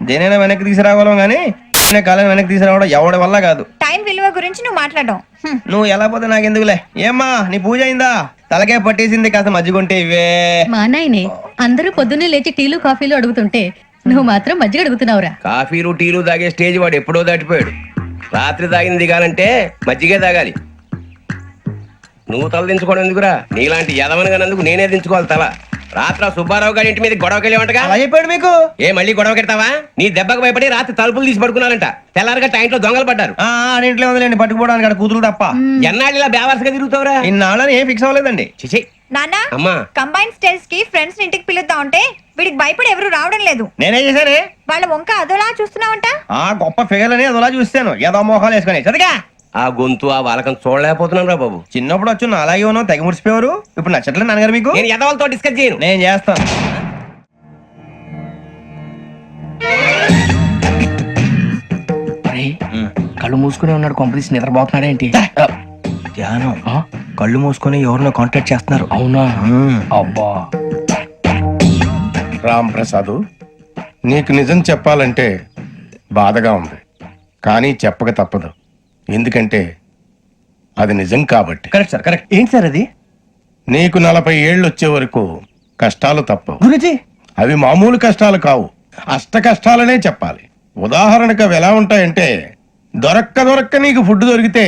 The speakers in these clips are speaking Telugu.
దేనైనా వెనక్కి తీసుకురావాలం కానీ కాలం వెనక్కి తీసుకురావడం ఎవడి వల్ల కాదు. టైం విలువ గురించి నువ్వు మాట్లాడడం నువ్వు ఎలా పోతే నాకు ఎందుకులే. ఏమ్మా నీ పూజ అయిందా? తలకే పట్టేసింది, కాస్త మజ్జిగుంటే ఇవే. మా నాయనే అందరూ పొద్దున్నే లేచి టీలు కాఫీలు అడుగుతుంటే నువ్వు మాత్రం మజ్జిగ అడుగుతున్నావురా. కాఫీలు టీలు తాగే స్టేజ్ వాడు ఎప్పుడో దాటిపోయాడు. రాత్రి తాగింది దిగాలంటే మజ్జిగే తాగాలి. నువ్వు తల దించుకోవడం ఎందుకురా? నీలాంటి యదవనగానందుకు నేనే దించుకోవాలి తల. రాత్రి సుబ్బారావు గారి ఇంటి మీద గొడవకెళ్ళేవంటగా. అలా చెప్పాడు మీకు? ఏ మళ్ళీ గొడవ కెడతావా? నీ దెబ్బకు భయపడి రాత్రి తలుపులు తీసి పడుకున్నారంట. తెల్లారగా టైంట్లో దొంగలు పడ్డారు. ఇంట్లో ఉందిలేండి, పట్టుకుపోవడానికి అక్కడ కూతురు తప్ప. ఎన్నాళ్ళు ఇలా బేవర్స్గా తిరుగుతావురా? ఇన్నాళ్ళని ఏం ఫిక్స్ అవ్వలేదండి. చిచి నాన్న అమ్మా, కంబైన్ స్టైల్స్ కి ఫ్రెండ్స్ ఇంటికి పిలుద్దాం అంటే వీడికి భయపడి ఎవరు రావడం లేదు. నేనేం చేశానే? వాళ్ళ వంక అదోలా చూస్తున్నావంట. గొప్ప ఫిగర్ అని అదోలా చూస్తాను, ఏదో మోహాలు వేసుకొని చదిగా. ఆ గొంతు ఆ వాలకం చూడలేకపోతున్నాను రా బాబు. చిన్నప్పుడు వచ్చి నా అలాగే ఉన్నావు, తెగ ముడిచిపోయారు. ఇప్పుడు నచ్చట్లేదు నాన్నగారు మీకు? నేను యదవలతో డిస్కస్ చేయను. నేను చేస్తాను. కళ్ళు మూసుకునే ఉన్నాడు, కొంపదీసి నిద్రపోతున్నాడేంటి? ధ్యానం. కళ్ళు మూసుకొని ఎవరినో కాంటాక్ట్ చేస్తున్నారు. అవునా? అబ్బా రామ్ ప్రసాద్, నీకు నిజం చెప్పాలంటే బాధగా ఉంది, కానీ చెప్పక తప్పదు. ఎందుకంటే అది నిజం కాబట్టి. Correct sir, correct. ఏంటి సార్ అది? నీకు 40 ఏళ్ళు వచ్చే వరకు కష్టాలు తప్పవు. గురుజీ, అవి మామూలు కష్టాలు కావు, అష్ట కష్టాలనే చెప్పాలి. ఉదాహరణకు అవి ఎలా ఉంటాయంటే, దొరక్క నీకు ఫుడ్ దొరికితే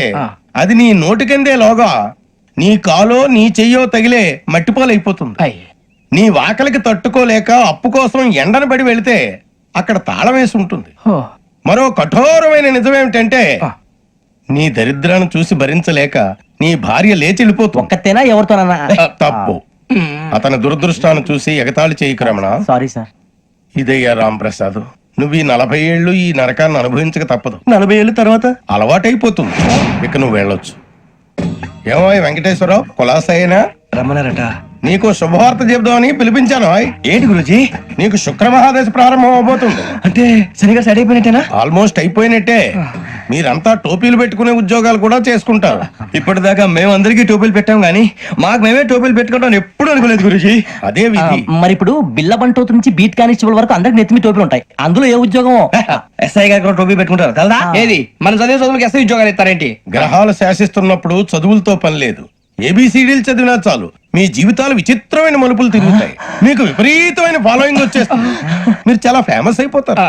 అది నీ నోటికెందే లోగా నీ కాలో నీ చెయ్యో తగిలే మట్టిపాలైపోతుంది. నీ వాకలికి తట్టుకోలేక అప్పు కోసం ఎండను పడి వెళితే అక్కడ తాళం వేసి ఉంటుంది. మరో కఠోరమైన నిజమేమిటంటే, నీ దరిద్రాన్ని చూసి భరించలేక నీ భార్య లేచి వెళ్ళిపోతుంది. ఒక్కతేనా ఎవరితోనన్నా? తప్పు. అతని దురదృష్టాన్ని చూసి ఎగతాళి చేయకు రమణ. Sorry sir. ఇదయ్యా రాంప్రసాద్, నువ్వు ఈ 40 ఏళ్ళు ఈ నరకాన్ని అనుభవించక తప్పదు. 40 ఏళ్ళ తర్వాత అలవాటైపోతుంది. ఇక నువ్వు వెళ్ళొచ్చు. ఏమో వెంకటేశ్వరరావు, కులాసైనా రమ్మన్నారట. నీకు శుభవార్త చెబుదామని పిలిపించాను. ఏంటి గురుజీ? నీకు శుక్రమహాదశ ప్రారంభం అవబోతుంది. అంటే సరిగా సెట్ అయిపోయినట్టేనా? ఆల్మోస్ట్ అయిపోయినట్టే. మీరంతా టోపీలు పెట్టుకునే ఉద్యోగాలు కూడా చేసుకుంటారు. ఇప్పటిదాకా మేమందరికీ టోపీలు పెట్టాం గానీ మాకు మేమే టోపీలు పెట్టుకుంటాం ఎప్పుడు అనుకోలేదు గురుజీ. అదే విధి. మరి ఇప్పుడు బిల్ల బంటోతు నుంచి బీట్ కానిస్టేబుల్ వరకు అందరికి నెత్తిమి టోపీలు ఉంటాయి. అందులో ఏ ఉద్యోగం? ఎస్ఐ గారు కూడా టోపీ పెట్టుకుంటారు తెలదా? ఏది మన చదివే చదువులకు ఎస్ఐ ఉద్యోగాలు ఇస్తారేంటి? గ్రహాలు శాసిస్తున్నప్పుడు చదువులతో పని లేదు. ఏబిసిడీలు చదివినా చాలు మీ జీవితాలు విచిత్రమైన మలుపులు తిరుగుతాయి. మీకు విపరీతమైన ఫాలోయింగ్ వచ్చేస్తుంది. మీరు చాలా ఫేమస్ అయిపోతారు.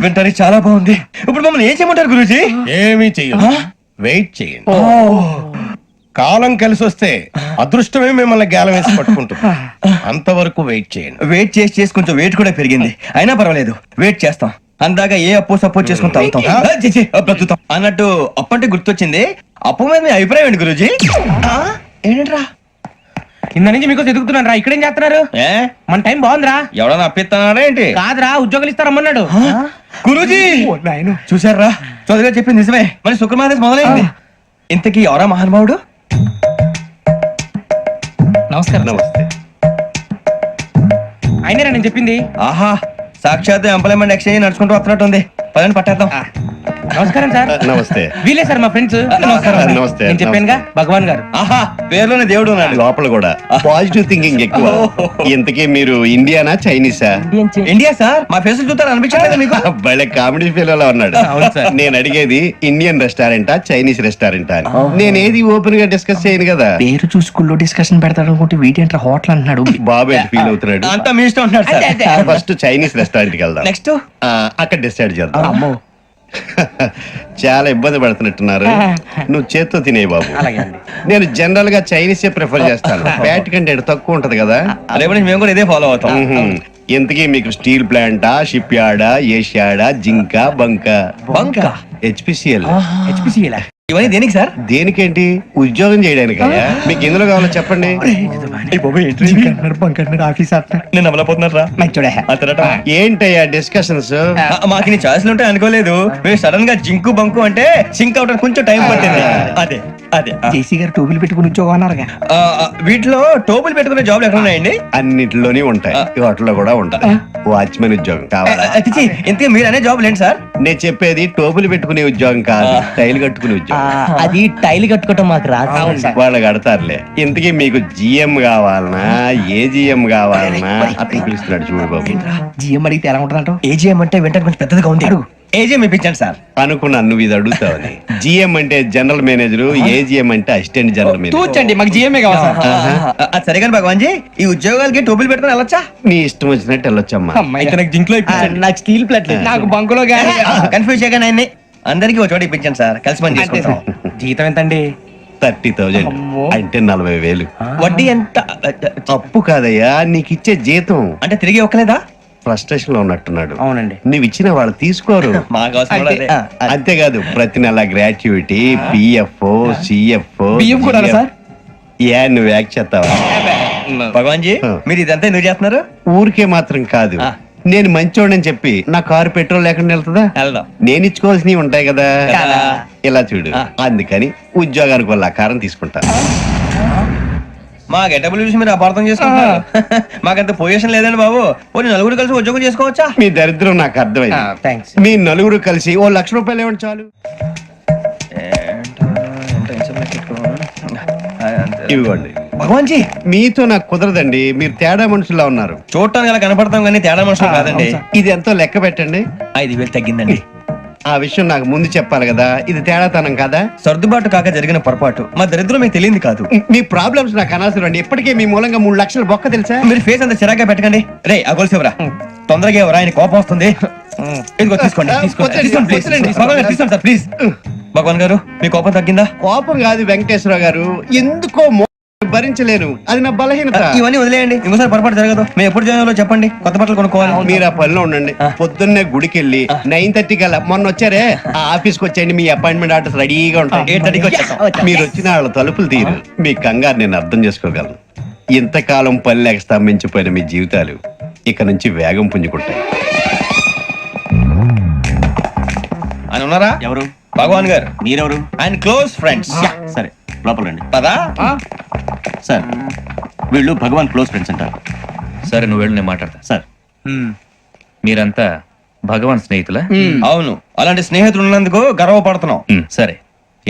వింటానికి చాలా బాగుంది. ఇప్పుడు మమ్మల్ని ఏం చేయమంటారు గురూజీ? ఏమీ చెయ్యదు, వెయిట్ చేయండి. కాలం కలిసి వస్తే అదృష్టమే మిమ్మల్ని గేలం వేసి పట్టుకుంటుంది. అంతవరకు వెయిట్ చేయండి. వెయిట్ చేసి కొంచెం వెయిట్ కూడా పెరిగింది. అయినా పర్వాలేదు, వెయిట్ చేస్తాం. అందాక ఏ అప్పు సపోర్ట్ చేసుకుని తాగుతాం. బ్రతుకుతాం అన్నట్టు అప్పు అంటే గుర్తొచ్చింది. అప్పు మీద మీ అభిప్రాయం ఏంటి గురూజీ? ఏంటరా కింద నుంచి మీకు ఎదుగుతున్నాను రా. ఇక్కడేం చేస్తున్నారు? మన టైం బాగుందిరా. ఎవడన్నా అప్పిస్తున్నాడా ఏంటి? కాదురా, ఉద్యోగాలు ఇస్తారమ్మన్నాడు గురూజీ. చూసారా, చదువుగా చెప్పింది నిజమే. మరి శుక్రమాదేశ్ మొదలైంది. ఇంతకీ ఎవరా మహానుభావుడు? నమస్కారం. నమస్తే. అయినరా నేను చెప్పింది? ఆహా, సాక్షాత్ ఎంప్లాయ్మెంట్ ఎక్స్చేంజ్ నడుచుకుంటూ వస్తున్నట్టు ఉంది. పదండి పట్టేద్దాం. నమస్కారం సార్. నమస్తే. వీలే సార్ మా ఫ్రెండ్స్. నమస్తే. నేను చెప్పానుగా భగవాన్ గారు. ఆహా, పేర్లోనే దేవుడు ఉన్నాడు. లోపల కూడా పాజిటివ్ థింకింగ్ ఎక్కువ. ఇంతకీ మీరు ఇండియానా చైనీసా? India sir. మా ఫేస్ చూస్తారు అనిపించలేదు మీకు? భలే కామెడీ ఫీల్ అలా ఉన్నాడు. నేను అడిగేది ఇండియన్ రెస్టారెంటా చైనీస్ రెస్టారెంటా అని. నేనేది ఓపెన్ గా డిస్కస్ చేయను కదా. పేరు చూసి స్కూల్లో డిస్కషన్ పెడతాడు అనుకుంటే వీటేంట్రా హోటల్ అంటున్నాడు. బాబు ఎంత ఫీల్ అవుతున్నాడు? అంతా మీ ఇష్టం ఉంటున్నాడు సార్. ఫస్ట్ చైనీస్ రెస్టారెంట్ కి వెళ్దాం. నెక్స్ట్ అక్కడ డిసైడ్ చేద్దాం. చాలా ఇబ్బంది పడుతున్నట్టున్నారు. నువ్వు చేత్తో తినే బాబు. నేను జనరల్ గా చైనీసే ప్రిఫర్ చేస్తాను. ఫ్యాట్ కంటెంట్ తక్కువ ఉంటది కదా. రేపు నుంచి మేము కూడా ఇదే ఫాలో అవుతాం. ఇంతకీ మీకు స్టీల్ ప్లాంటా, షిప్ యార్డా, ఏషియాడా, జింక, బంకా? బంకా? హెచ్పిసిఎల్. ఇవన్నీ దేనికి సార్? దేనికేంటి? ఉద్యోగం చేయడానికి. మీకు ఎందులో కావాలో చెప్పండి. నేను అమలపోతున్నారా? ఏంటయ్యా డిస్కషన్స్? మాకు నీ ఛాయిస్లు ఉంటాయి అనుకోలేదు. మీరు సడన్ గా జింకు బంకు అంటే సింక్ అవడానికి కొంచెం టైం పట్టింది. అదే అదే జేసీ గారు టోపీలు పెట్టుకుని ఉద్యోగం అన్నారుగా. వీటిలో టోపులు పెట్టుకునే జాబ్లు ఎక్కడ ఉన్నాయండి? అన్నిటిలోనే ఉంటాయి. వాటిలో కూడా ఉంటాయి. వాచ్మెన్ ఉద్యోగం కావాలా? ఇంతకీ మీరు అనే జాబ్ ఏంటి సార్? నేను చెప్పేది టోపులు పెట్టుకునే ఉద్యోగం కాదు, టైల్ కట్టుకునే ఉద్యోగం. అది టైల్ కట్టుకోవటం మాకు రాదు. వాళ్ళు కడతారులే. ఇంతకీ మీకు జిఎం కావాలనా ఏ జిఎం కావాలనా అతను పిలుస్తున్నాడు చూడు బాబు. జిఎం అడిగితే ఎలా ఉంటుందంట? ఏజీఎం అంటే వెంటనే కొంచెం పెద్దదిగా ఉంది. అడుగు. ఏజీఎం ఇప్పించండి సార్. అనుకున్నాను నువ్వు ఇది అడుగుతావని. జిఎం అంటే జనరల్ మేనేజర్, ఏజిఎం అంటే అసిస్టెంట్ జనరల్ మేనేజర్. తూచండి, మాకు జిఎంఏ కావాలి సార్. అది సరే కానీ భగవాన్ జీ, ఈ ఉద్యోగాలకి టోపీలు పెట్టుకుని వెళ్ళొచ్చా? నీ ఇష్టం వచ్చినట్టు వెళ్ళొచ్చమ్మా. అయితే నాకు జింక్ లో నాకు స్టీల్ ప్లేట్ నాకు బంకులో గానీ. కన్ఫ్యూజ్ చేయగానే ఆయన్ని అందరికీ ఒక చోట ఇప్పించండి సార్, కలిసి పని చేసుకుంటాం. జీతం ఎంతండి? 30,000 అంటే 40,000. వడ్డీ ఎంత? అప్పు కాదయ్యా, నీకు ఇచ్చే జీతం. అంటే తిరిగి ఒక్కలేదా? ఫ్రస్ట్రేషన్ లో ఉన్నట్టున్నాడు. అవునండి. నువ్వు ఇచ్చిన వాళ్ళు తీసుకోరు. మాకు అవసరం కూడా అదే. అంతేకాదు ప్రతి నెల గ్రాట్యుటీ, పిఎఫ్, సిఎఫ్. బియ్యం కూడా సార్? ఏ నువ్వు యాక్ చేస్తావా? భగవాన్ జీ, మీరు ఇదంతా ఎందుకు చేస్తున్నారు? ఊరికే మాత్రం కాదు, నేను మంచోడని చెప్పి నా కారు పెట్రోల్ లేకుండా వెళ్తుందా? వెళ్దాం. నేను ఇచ్చుకోవాల్సినవి ఉంటాయి కదా. కదా. ఇలా చూడు, అందుకని ఉద్యోగానికి వాళ్ళ ఆకారం తీసుకుంటా. మా గెటబుల్ చూసి మీరు అపార్థం చేసుకుంటున్నారు. మాకంత పొజిషన్ లేదండి బాబు. పోనీ నలుగురు కలిసి ఉద్యోగం చేసుకోవచ్చా? మీ దరిద్రం నాకు అర్థమైంది. థ్యాంక్స్. మీ నలుగురు కలిసి ఓ 1,00,000 రూపాయలు ఇవ్వండి చాలు. ఇవ్వండి. భగవాన్ జీ, మీతో నాకు కుదరదండి, మీరు తేడా మనుషుల్లా ఉన్నారు. చూడటానికి అలా కనపడతాం కానీ తేడా మనుషులు కాదండి. ఇది ఎంతో లెక్క పెట్టండి. 5,000 తగ్గిందండి. ఆ విషయం నాకు ముందు చెప్పాలి కదా, ఇది తేడాతనం కదా. సర్దుబాటు కాక జరిగిన పొరపాటు. మా దరిద్రం మీకు తెలియంది కాదు. మీ ప్రాబ్లమ్స్ నాకు అనవసరం అండి. ఇప్పటికే మీ మూలంగా 3,00,000 బొక్క తెలుసా? మీరు ఫేస్ అంత చిరాగ్గా పెట్టకండి. రే ఆ గొలుసు ఎవరా? తొందరగా ఎవరా? ఆయన కోపం వస్తుంది. ఇదిగో తీసుకోండి. తీసుకోండి ప్లీజ్. భగవాన్ గారు తీసుకోండి సార్ ప్లీజ్. భగవాన్ గారు, మీ కోపం తగ్గిందా? కోపం కాదు వెంకటేశ్వర గారు, ఎందుకో భరించలేను, అది నా బలహీనత. ఇవన్నీ వదిలేయండి, ఇంకోసారి పొరపాటు జరగదు. మేము ఎప్పుడు జాయిన్ అవ్వాలో చెప్పండి, కొత్త బట్టలు కొనుక్కోవాలి. మీరు ఆ పనిలో ఉండండి. పొద్దున్నే గుడికి వెళ్ళి 9:30 కల్లా, మొన్న వచ్చారే ఆ ఆఫీస్కి వచ్చేయండి. మీ అపాయింట్మెంట్ ఆర్డర్స్ రెడీగా ఉంటాయి. 8:30కి వచ్చేస్తాం. మీరు వచ్చిన వాళ్ళ తలుపులు తీరు. మీ కంగారు నేను అర్థం చేసుకోగలను. ఇంతకాలం పని లేక స్తంభించిపోయిన మీ జీవితాలు ఇక నుంచి వేగం పుంజుకుంటాయి. ఆయన ఉన్నారా? ఎవరు? భగవాన్ గారు. మీరెవరు? ఆయన క్లోజ్ ఫ్రెండ్స్. సరే లోపల రండి. పదా? సార్ వీళ్ళు భగవాన్ క్లోజ్ ఫ్రెండ్స్ అంటారు. సరే నువ్వు వెళ్ళు, నేను మాట్లాడతా. సార్ మీరంతా భగవాన్ స్నేహితులా? అవును, అలాంటి స్నేహితులు ఉన్నందుకు గర్వపడుతున్నాం. సరే,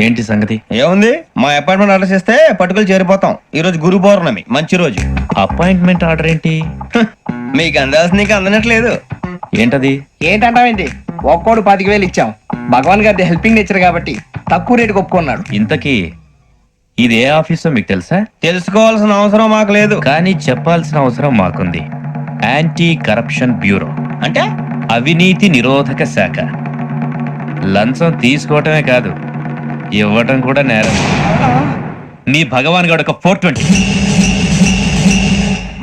ఏంటి సంగతి? ఏముంది, మా అపాయింట్మెంట్ ఆర్డర్ చేస్తే పట్టుకులు చేరిపోతాం. ఈ రోజు గురు పౌర్ణమి, మంచి రోజు. అపాయింట్మెంట్ ఆర్డర్ ఏంటి? మీకు అందాల్సిన నీకు అందనట్లేదు. ఏంటది? ఏంటంటావేంటి? ఒక్కోడు 25,000 ఇచ్చాం. భగవాన్ గారి హెల్పింగ్ నేచర్ కాబట్టి తక్కువ రేటుకి ఒప్పుకున్నాడు. ఇంతకీ ఇది ఏ ఆఫీసో మీకు తెలుసా? తెలుసుకోవాల్సిన అవసరం మాకు లేదు. కానీ చెప్పాల్సిన అవసరం మాకుంది. యాంటీ కరప్షన్ బ్యూరో, అంటే అవినీతి నిరోధక శాఖ. లంచం తీసుకోవటమే కాదు, ఇవ్వటం కూడా నేరం. మీ భగవాన్ గారు ఒక 420.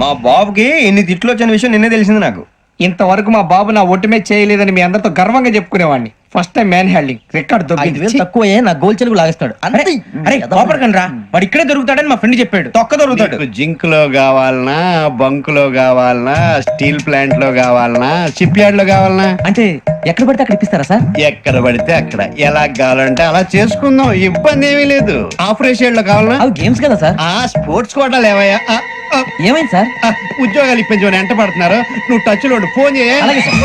మా బాబుకి ఇన్ని తిట్లు వచ్చిన విషయం నిన్నే తెలిసింది నాకు. ఇంతవరకు మా బాబు నా ఒట్టుమే చేయలేదని మీ అందరితో గర్వంగా చెప్పుకునేవాడిని. First time man handing record 5,000 తక్కువే, నా గోల్ చెలుగు లాగేస్తాడు. అరే కోపడకండి రా, వాడు ఇక్కడే దొరుకుతాడని మా ఫ్రెండ్ చెప్పాడు. తొక్క దొరుకుతాడు. మీకు జింక్ లో కావాలనా, బంక్ లో కావాలనా, స్టీల్ ప్లాంట్ లో కావాలనా, షిప్ యార్డ్ లో కావాలనా? అంటే ఎక్కడ పడితే అక్కడ ఇప్పిస్తారా సార్? ఎక్కడ పడితే అక్కడ, ఎలా కావాలంటే అలా చేసుకుందాం, ఇబ్బంది ఏమీ లేదు. ఆపరేషన్ లో కావాలనా? అవి గేమ్స్ కదా సార్. ఆ స్పోర్ట్స్ కోటా లేవయ్యా. ఏమైంది సార్? ఉద్యోగాలు ఇప్పించమని ఎంట పడుతున్నారు. నువ్వు టచ్ లో ఫోన్ చేయ. అలాగే sir.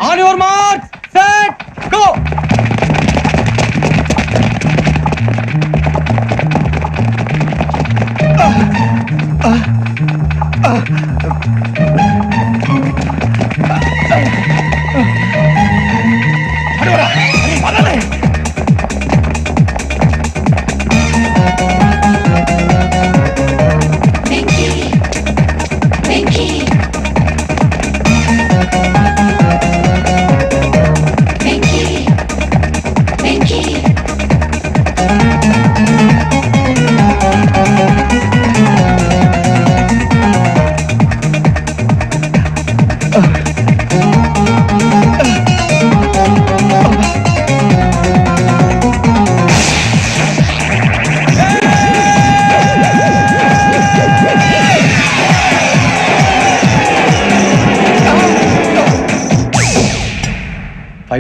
On your mark, set, go.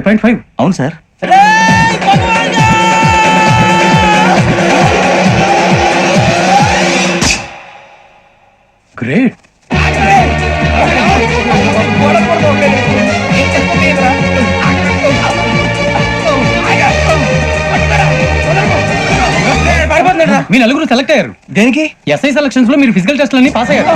5.5 అవును సార్. గ్రేట్. మీ నలుగురు సెలెక్ట్ అయ్యారు. దేనికి? ఎస్ఐ సెలక్షన్స్ లో మీరు ఫిజికల్ టెస్ట్ అన్ని పాస్ అయ్యారు.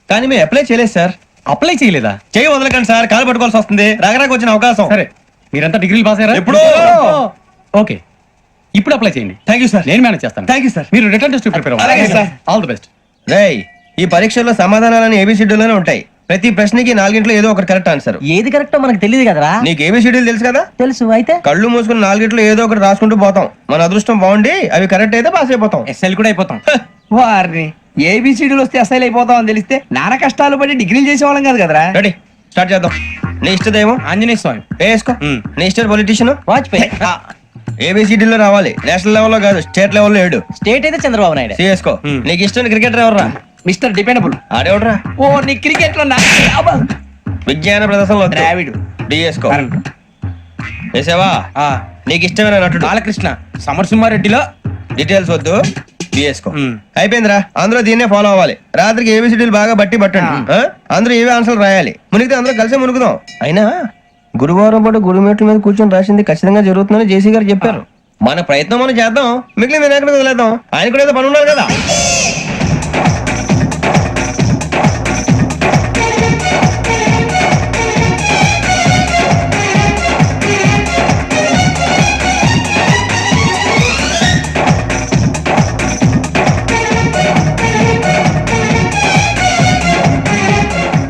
కానీ మేము అప్లై చేయలేదు సార్. అప్లై చేయలేదా? చేయి వదలకండి సార్, కాలు పట్టుకోవాల్సి వస్తుంది. రాగరాకు వచ్చిన అవకాశం. సరే, మీరంతా డిగ్రీలు పాస్ అయ్యారా? ఎప్పుడో. ఓకే, ఇప్పుడు అప్లై చేయండి. Thank you sir. నేను మేనేజ్ చేస్తాను. Thank you sir. మీరు రిటర్న్ టెస్ట్ ప్రిపేర్ అలాగే సార్. All the best. రేయ్, ఈ పరీక్షల్లో సమాధానాలని ఏబిసిడ్యూల్లోనే ఉంటాయి. ప్రతి ప్రశ్నకి 4 ఏదో ఒకటి కరెక్ట్ ఆన్సర్. ఏది కరెక్టో మనకు తెలియదు కదరా. నీకు ఏబిసిడ్యూల్ తెలుసు కదా? తెలుసు. అయితే కళ్ళు మూసుకుని 4 ఏదో ఒకటి రాసుకుంటూ పోతాం. మన అదృష్టం బాగుండి అవి కరెక్ట్ అయితే పాస్ అయిపోతాం. ఎస్ఎల్ కూడా అయిపోతాం. వారిని ఏబిసిడీలు వస్తే ఎస్ఐలు అయిపోతాం అని తెలిస్తే నాన్న కష్టాలు పడి డిగ్రీలు చేసేవాళ్ళం కాదు కదరా. రెడీ, స్టార్ట్ చేద్దాం. నీ ఇష్టదేమో ఆంజనేయ స్వామి. వేసుకో. నీ ఇష్ట పొలిటీషియన్ వాజ్పేయి. ఏబిసిడీలో రావాలి. నేషనల్ లెవెల్లో కాదు, స్టేట్ లెవెల్లో 7. స్టేట్ అయితే చంద్రబాబు నాయుడు. సిఎస్కో. నీకు ఇష్టం క్రికెటర్ ఎవర్రా? Mister dependable. ఆడేవడరా? ఓ నీ క్రికెట్ లో విజ్ఞాన ప్రదర్శనలో ద్రావిడు. డిఎస్కో. వేసావా? నీకు ఇష్టమైన నటుడు? బాలకృష్ణ. సమరసింహారెడ్డిలో డీటెయిల్స్ వద్దు, బిఎస్కో. అయిపోయిందిరా. అందరూ దీన్నే ఫాలో అవ్వాలి. రాత్రికి ఏబిసిడీలు బాగా బట్టి పట్టండి. అందరూ ఏవే ఆన్సర్లు రాయాలి. మునిగితే అందరూ కలిసి మునుగుదాం. అయినా గురువారం పాటు గురుమేట్ల మీద కూర్చొని రాసింది ఖచ్చితంగా జరుగుతుందని జేసీ గారు చెప్పారు. మన ప్రయత్నం మనం చేద్దాం, మిగిలిన వినాయకుడు వదిలేద్దాం. ఆయన కూడా ఏదో పని ఉన్నారు కదా.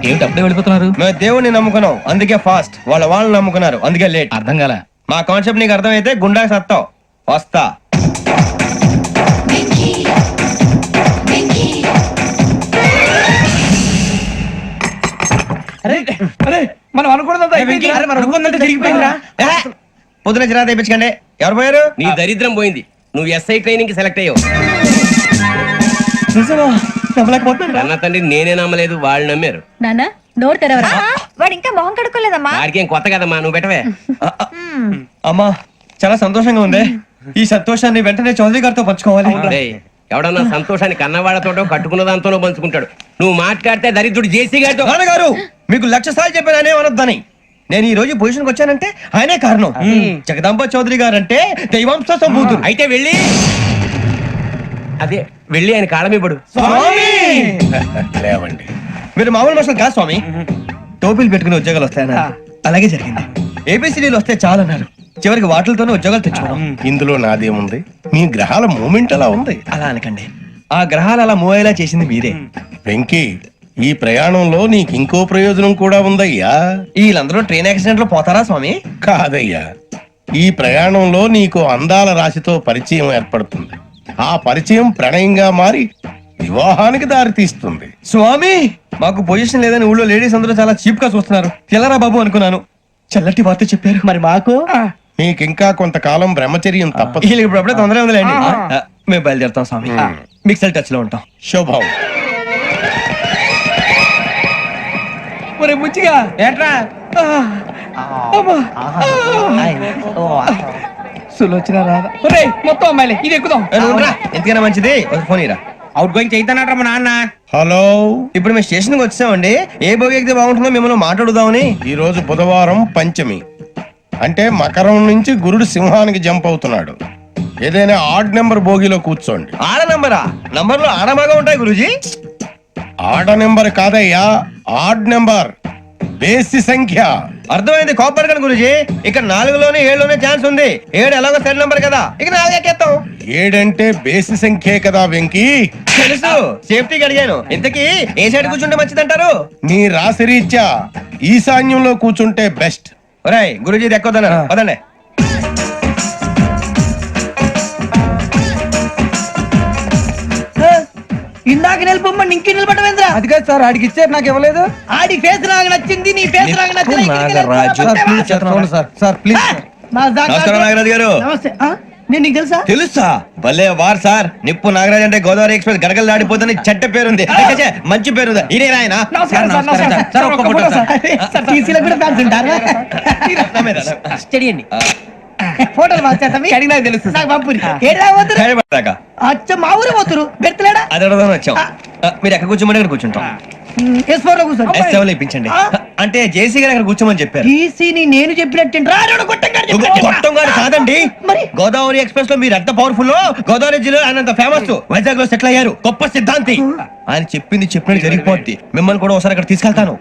ఏమిటి అప్పుడే వెళ్ళిపోతున్నారు? మేము దేవుడిని నమ్ముకున్నాం, అందుకే ఫాస్ట్. వాళ్ళని నమ్ముకున్నారు, అందుకే లేట్. అర్థం కాల. మా కాన్సెప్ట్ నీకు అర్థమైతే గుండా సత్తావు. వస్తా. మనం అనుకున్నదంతా తిరిగిపోయిందిరా. పొద్దున చిరా తెప్పించకండి. ఎవరు పోయారు? నీ దరిద్రం పోయింది. నువ్వు ఎస్ఐ ట్రైనింగ్ కి సెలెక్ట్ అయ్యావు. అన్న తండ్రి నేనే నమ్మలేదు, వాళ్ళు నమ్మారు. నాన్న నోరు తెరవరా. వాడు ఇంకా మొహం కడుక్కోలేదమ్మా. వాడికి ఏం కొత్త కదమ్మా, నువ్వు పెట్టవే. అమ్మా, చాలా సంతోషంగా ఉంది. ఈ సంతోషాన్ని వెంటనే చౌదరి గారితో పంచుకోవాలి. డేయ్, ఎవడన్నా సంతోషాన్ని కన్నవాళ్లతోటో కట్టుకున్న దాంతోనో పంచుకుంటాడు. నువ్వు మాట్లాడితే దరిద్రుడు జేసీ గారితో. నాన్నగారు, మీకు 1,00,000 సార్లు చెప్పాననే అనొద్దని. నేను ఈ రోజు పొజిషన్కి వచ్చానంటే ఆయనే కారణం. జగదాంబ చౌదరి గారు అంటే దైవాంశ సంభూతుడు. అయితే వెళ్ళి అదే వెళ్ళి ఆయన కాళమివ్వడు. లేవండి. మీరు మామూలు మనుషులు కాదు స్వామి. టోపీలు పెట్టుకుని ఉద్యోగాలు వస్తాయన్నారు, అలాగే జరిగింది. ఏబిసిడీలు వస్తే చాలన్నారు, చివరికి వాటిలతోనే ఉద్యోగాలు తెచ్చుకోవడం. ఇందులో నాదేముంది? మీ గ్రహాల మూమెంట్ అలా ఉంది. అలా అనకండి, ఆ గ్రహాలు అలా మూవ్ అయ్యేలా చేసింది మీరే. వెంకీ, ఈ ప్రయాణంలో నీకు ఇంకో ప్రయోజనం కూడా ఉందయ్యా. వీళ్ళందరూ ట్రైన్ యాక్సిడెంట్ లో పోతారా స్వామి? కాదయ్యా, ఈ ప్రయాణంలో నీకు అందాల రాశితో పరిచయం ఏర్పడుతుంది. ఆ పరిచయం ప్రణయంగా మారి వివాహానికి దారితీస్తుంది. స్వామి, మాకు పొజిషన్ లేదని ఊళ్ళో లేడీస్ అందరూ చాలా చీప్ గా చూస్తున్నారు. తెల్లరా బాబు అనుకున్నాను, చల్లటి వార్త చెప్పారు. మరి మాకు నీకింకా కొంతకాలం బ్రహ్మచర్యం తప్పదు. వీళ్ళకి ఇప్పుడు అప్పుడే తొందరగా ఉందిలేండి. మేము బయలుదేరుతాం స్వామి. మిక్సెల్ టచ్ లో ఉంటాం. శుభం. ముచ్చిగా ఏట్రా సులోచన రాదా? మొత్తం అమ్మాయిలే, ఇది ఎక్కుదాం. ఎందుకైనా మంచిది ఒక ఫోన్ ఇరా. అవుట్ గోయింగ్ చేద్దానట్రా మా నాన్న. హలో, ఇప్పుడు మేము స్టేషన్ కి వచ్చామండి. ఏ బోగి ఎక్కితే బాగుంటుందో మిమ్మల్ని మాట్లాడుదామని. ఈ రోజు బుధవారం పంచమి, అంటే మకరం నుంచి గురుడు సింహానికి జంప్ అవుతున్నాడు. ఏదైనా ఆడ్ నెంబర్ బోగిలో కూర్చోండి. ఆడ నంబరా? నంబర్లు ఆడమాగా ఉంటాయి గురూజీ. ఆడ నెంబర్ కాదయ్యా, ఆడ్ నెంబర్, బేసి సంఖ్య. అర్థమైంది, కాపర్ కానీ గురూజీ. ఇక్కడ 4లోనే 7లోనే ఛాన్స్ ఉంది. 7 ఎలాగో సెడ్ నంబర్ కదా, ఇక 4 ఎక్కేస్తాం. 7 అంటే బేసి సంఖ్యే కదా వెంకీ. తెలుసు, సేఫ్టీకి అడిగాను. ఇంతకీ ఏ సైడ్ కూర్చుంటే మంచిదంటారు? నీ రాశి రీత్యా ఈశాన్యంలో కూర్చుంటే బెస్ట్. ఒరేయ్, గురూజీ దెక్కొద్దన్నారు, పదండి. ఇందాక నిలబొమ్మని ఇంకే నిలబడమేంద్రా? అది కాదు సార్, ఆడికి ఇచ్చారు, నాకు ఇవ్వలేదు. ఆడి ఫేస్ నాకు నచ్చింది, నీ ఫేస్ నాకు నచ్చింది. నమస్కారం నాగరాజు గారు. నేను నీకు తెలుసా తెలుసా? భలే వార్ సార్. నిప్పు నాగరాజ్ అంటే గోదావరి ఎక్స్ప్రెస్ గడగలు దాడిపోతుంది చెడ్డ పేరుంది. ఛే, మంచి పేరు. ఇదే ఆయన నమస్కారం సార్, నమస్కారం సార్. ఒక్క ఫోటో సార్. సార్, TC లో కూడా ఫ్యాన్స్ ఉంటారా? స్టడీ అండి. ఫోటోలు మార్చేస్తాం అడిగి నాకు తెలుసు నాకు పంపుని ఏడా పోతురు అచ్చ మా ఊరు పోతురు బెర్తలేడా అది అడగదామని వచ్చాం. మీరు ఎక్కడ కూర్చోమని అక్కడ కూర్చుంటాం. S4 లో కూర్చోండి. S7 లో ఇప్పించండి. అంటే జేసీ గారు అక్కడ కూర్చోమని చెప్పారు. టీసీని నేను చెప్పినట్టు గొప్పం గారు కాదండి, మరి? గోదావరి ఎక్స్ప్రెస్ లో మీరు ఎంత పవర్ఫుల్, గోదావరి జిల్లా ఆయన ఫేమస్, వైజాగ్ లో సెటిల్ అయ్యారు, గొప్ప సిద్ధాంతి. ఆయన చెప్పింది చెప్పినట్టు జరిగిపోద్ది. మిమ్మల్ని కూడా ఒకసారి అక్కడ తీసుకెళ్తాను.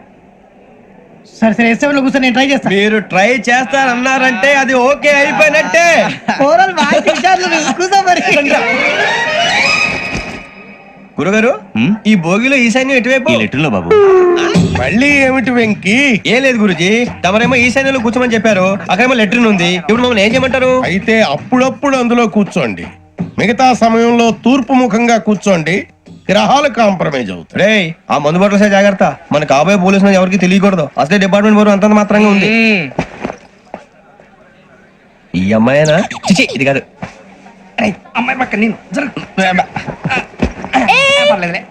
సరే సరే S7 లో కూర్చొని నేను ట్రై చేస్తాను. మీరు ట్రై చేస్తారన్నారంటే అది ఓకే అయిపోయినట్టే. ఓవరాల్ వాయిస్ విచారణ కూర్చో మరి. గురుగారు, ఈ భోగిలో ఈశాన్యం ఎటువైపు? ఈ లెటర్లో బాబు. మళ్ళీ ఏమిటి వెంకీ? ఏం లేదు గురుజీ, తమరేమో ఈశాన్యంలో కూర్చోమని చెప్పారు, అక్కడేమో లెటర్ ఉంది. ఇప్పుడు మమ్మల్ని ఏం చేయమంటారు? అయితే అప్పుడప్పుడు అందులో కూర్చోండి, మిగతా సమయంలో తూర్పు ముఖంగా కూర్చోండి. గ్రహాలు కాంప్రమైజ్ అవుతాయి. రే, ఆ మందు బట్టలసే జాగ్రత్త. మన కాబోయే పోలీసులు ఎవరికి తెలియకూడదు. అసలే డిపార్ట్మెంట్ బోరు అంతంత మాత్రంగా ఉంది. ఈ అమ్మాయినా? చిచి, ఇది కాదు. అమ్మాయి పక్క నేను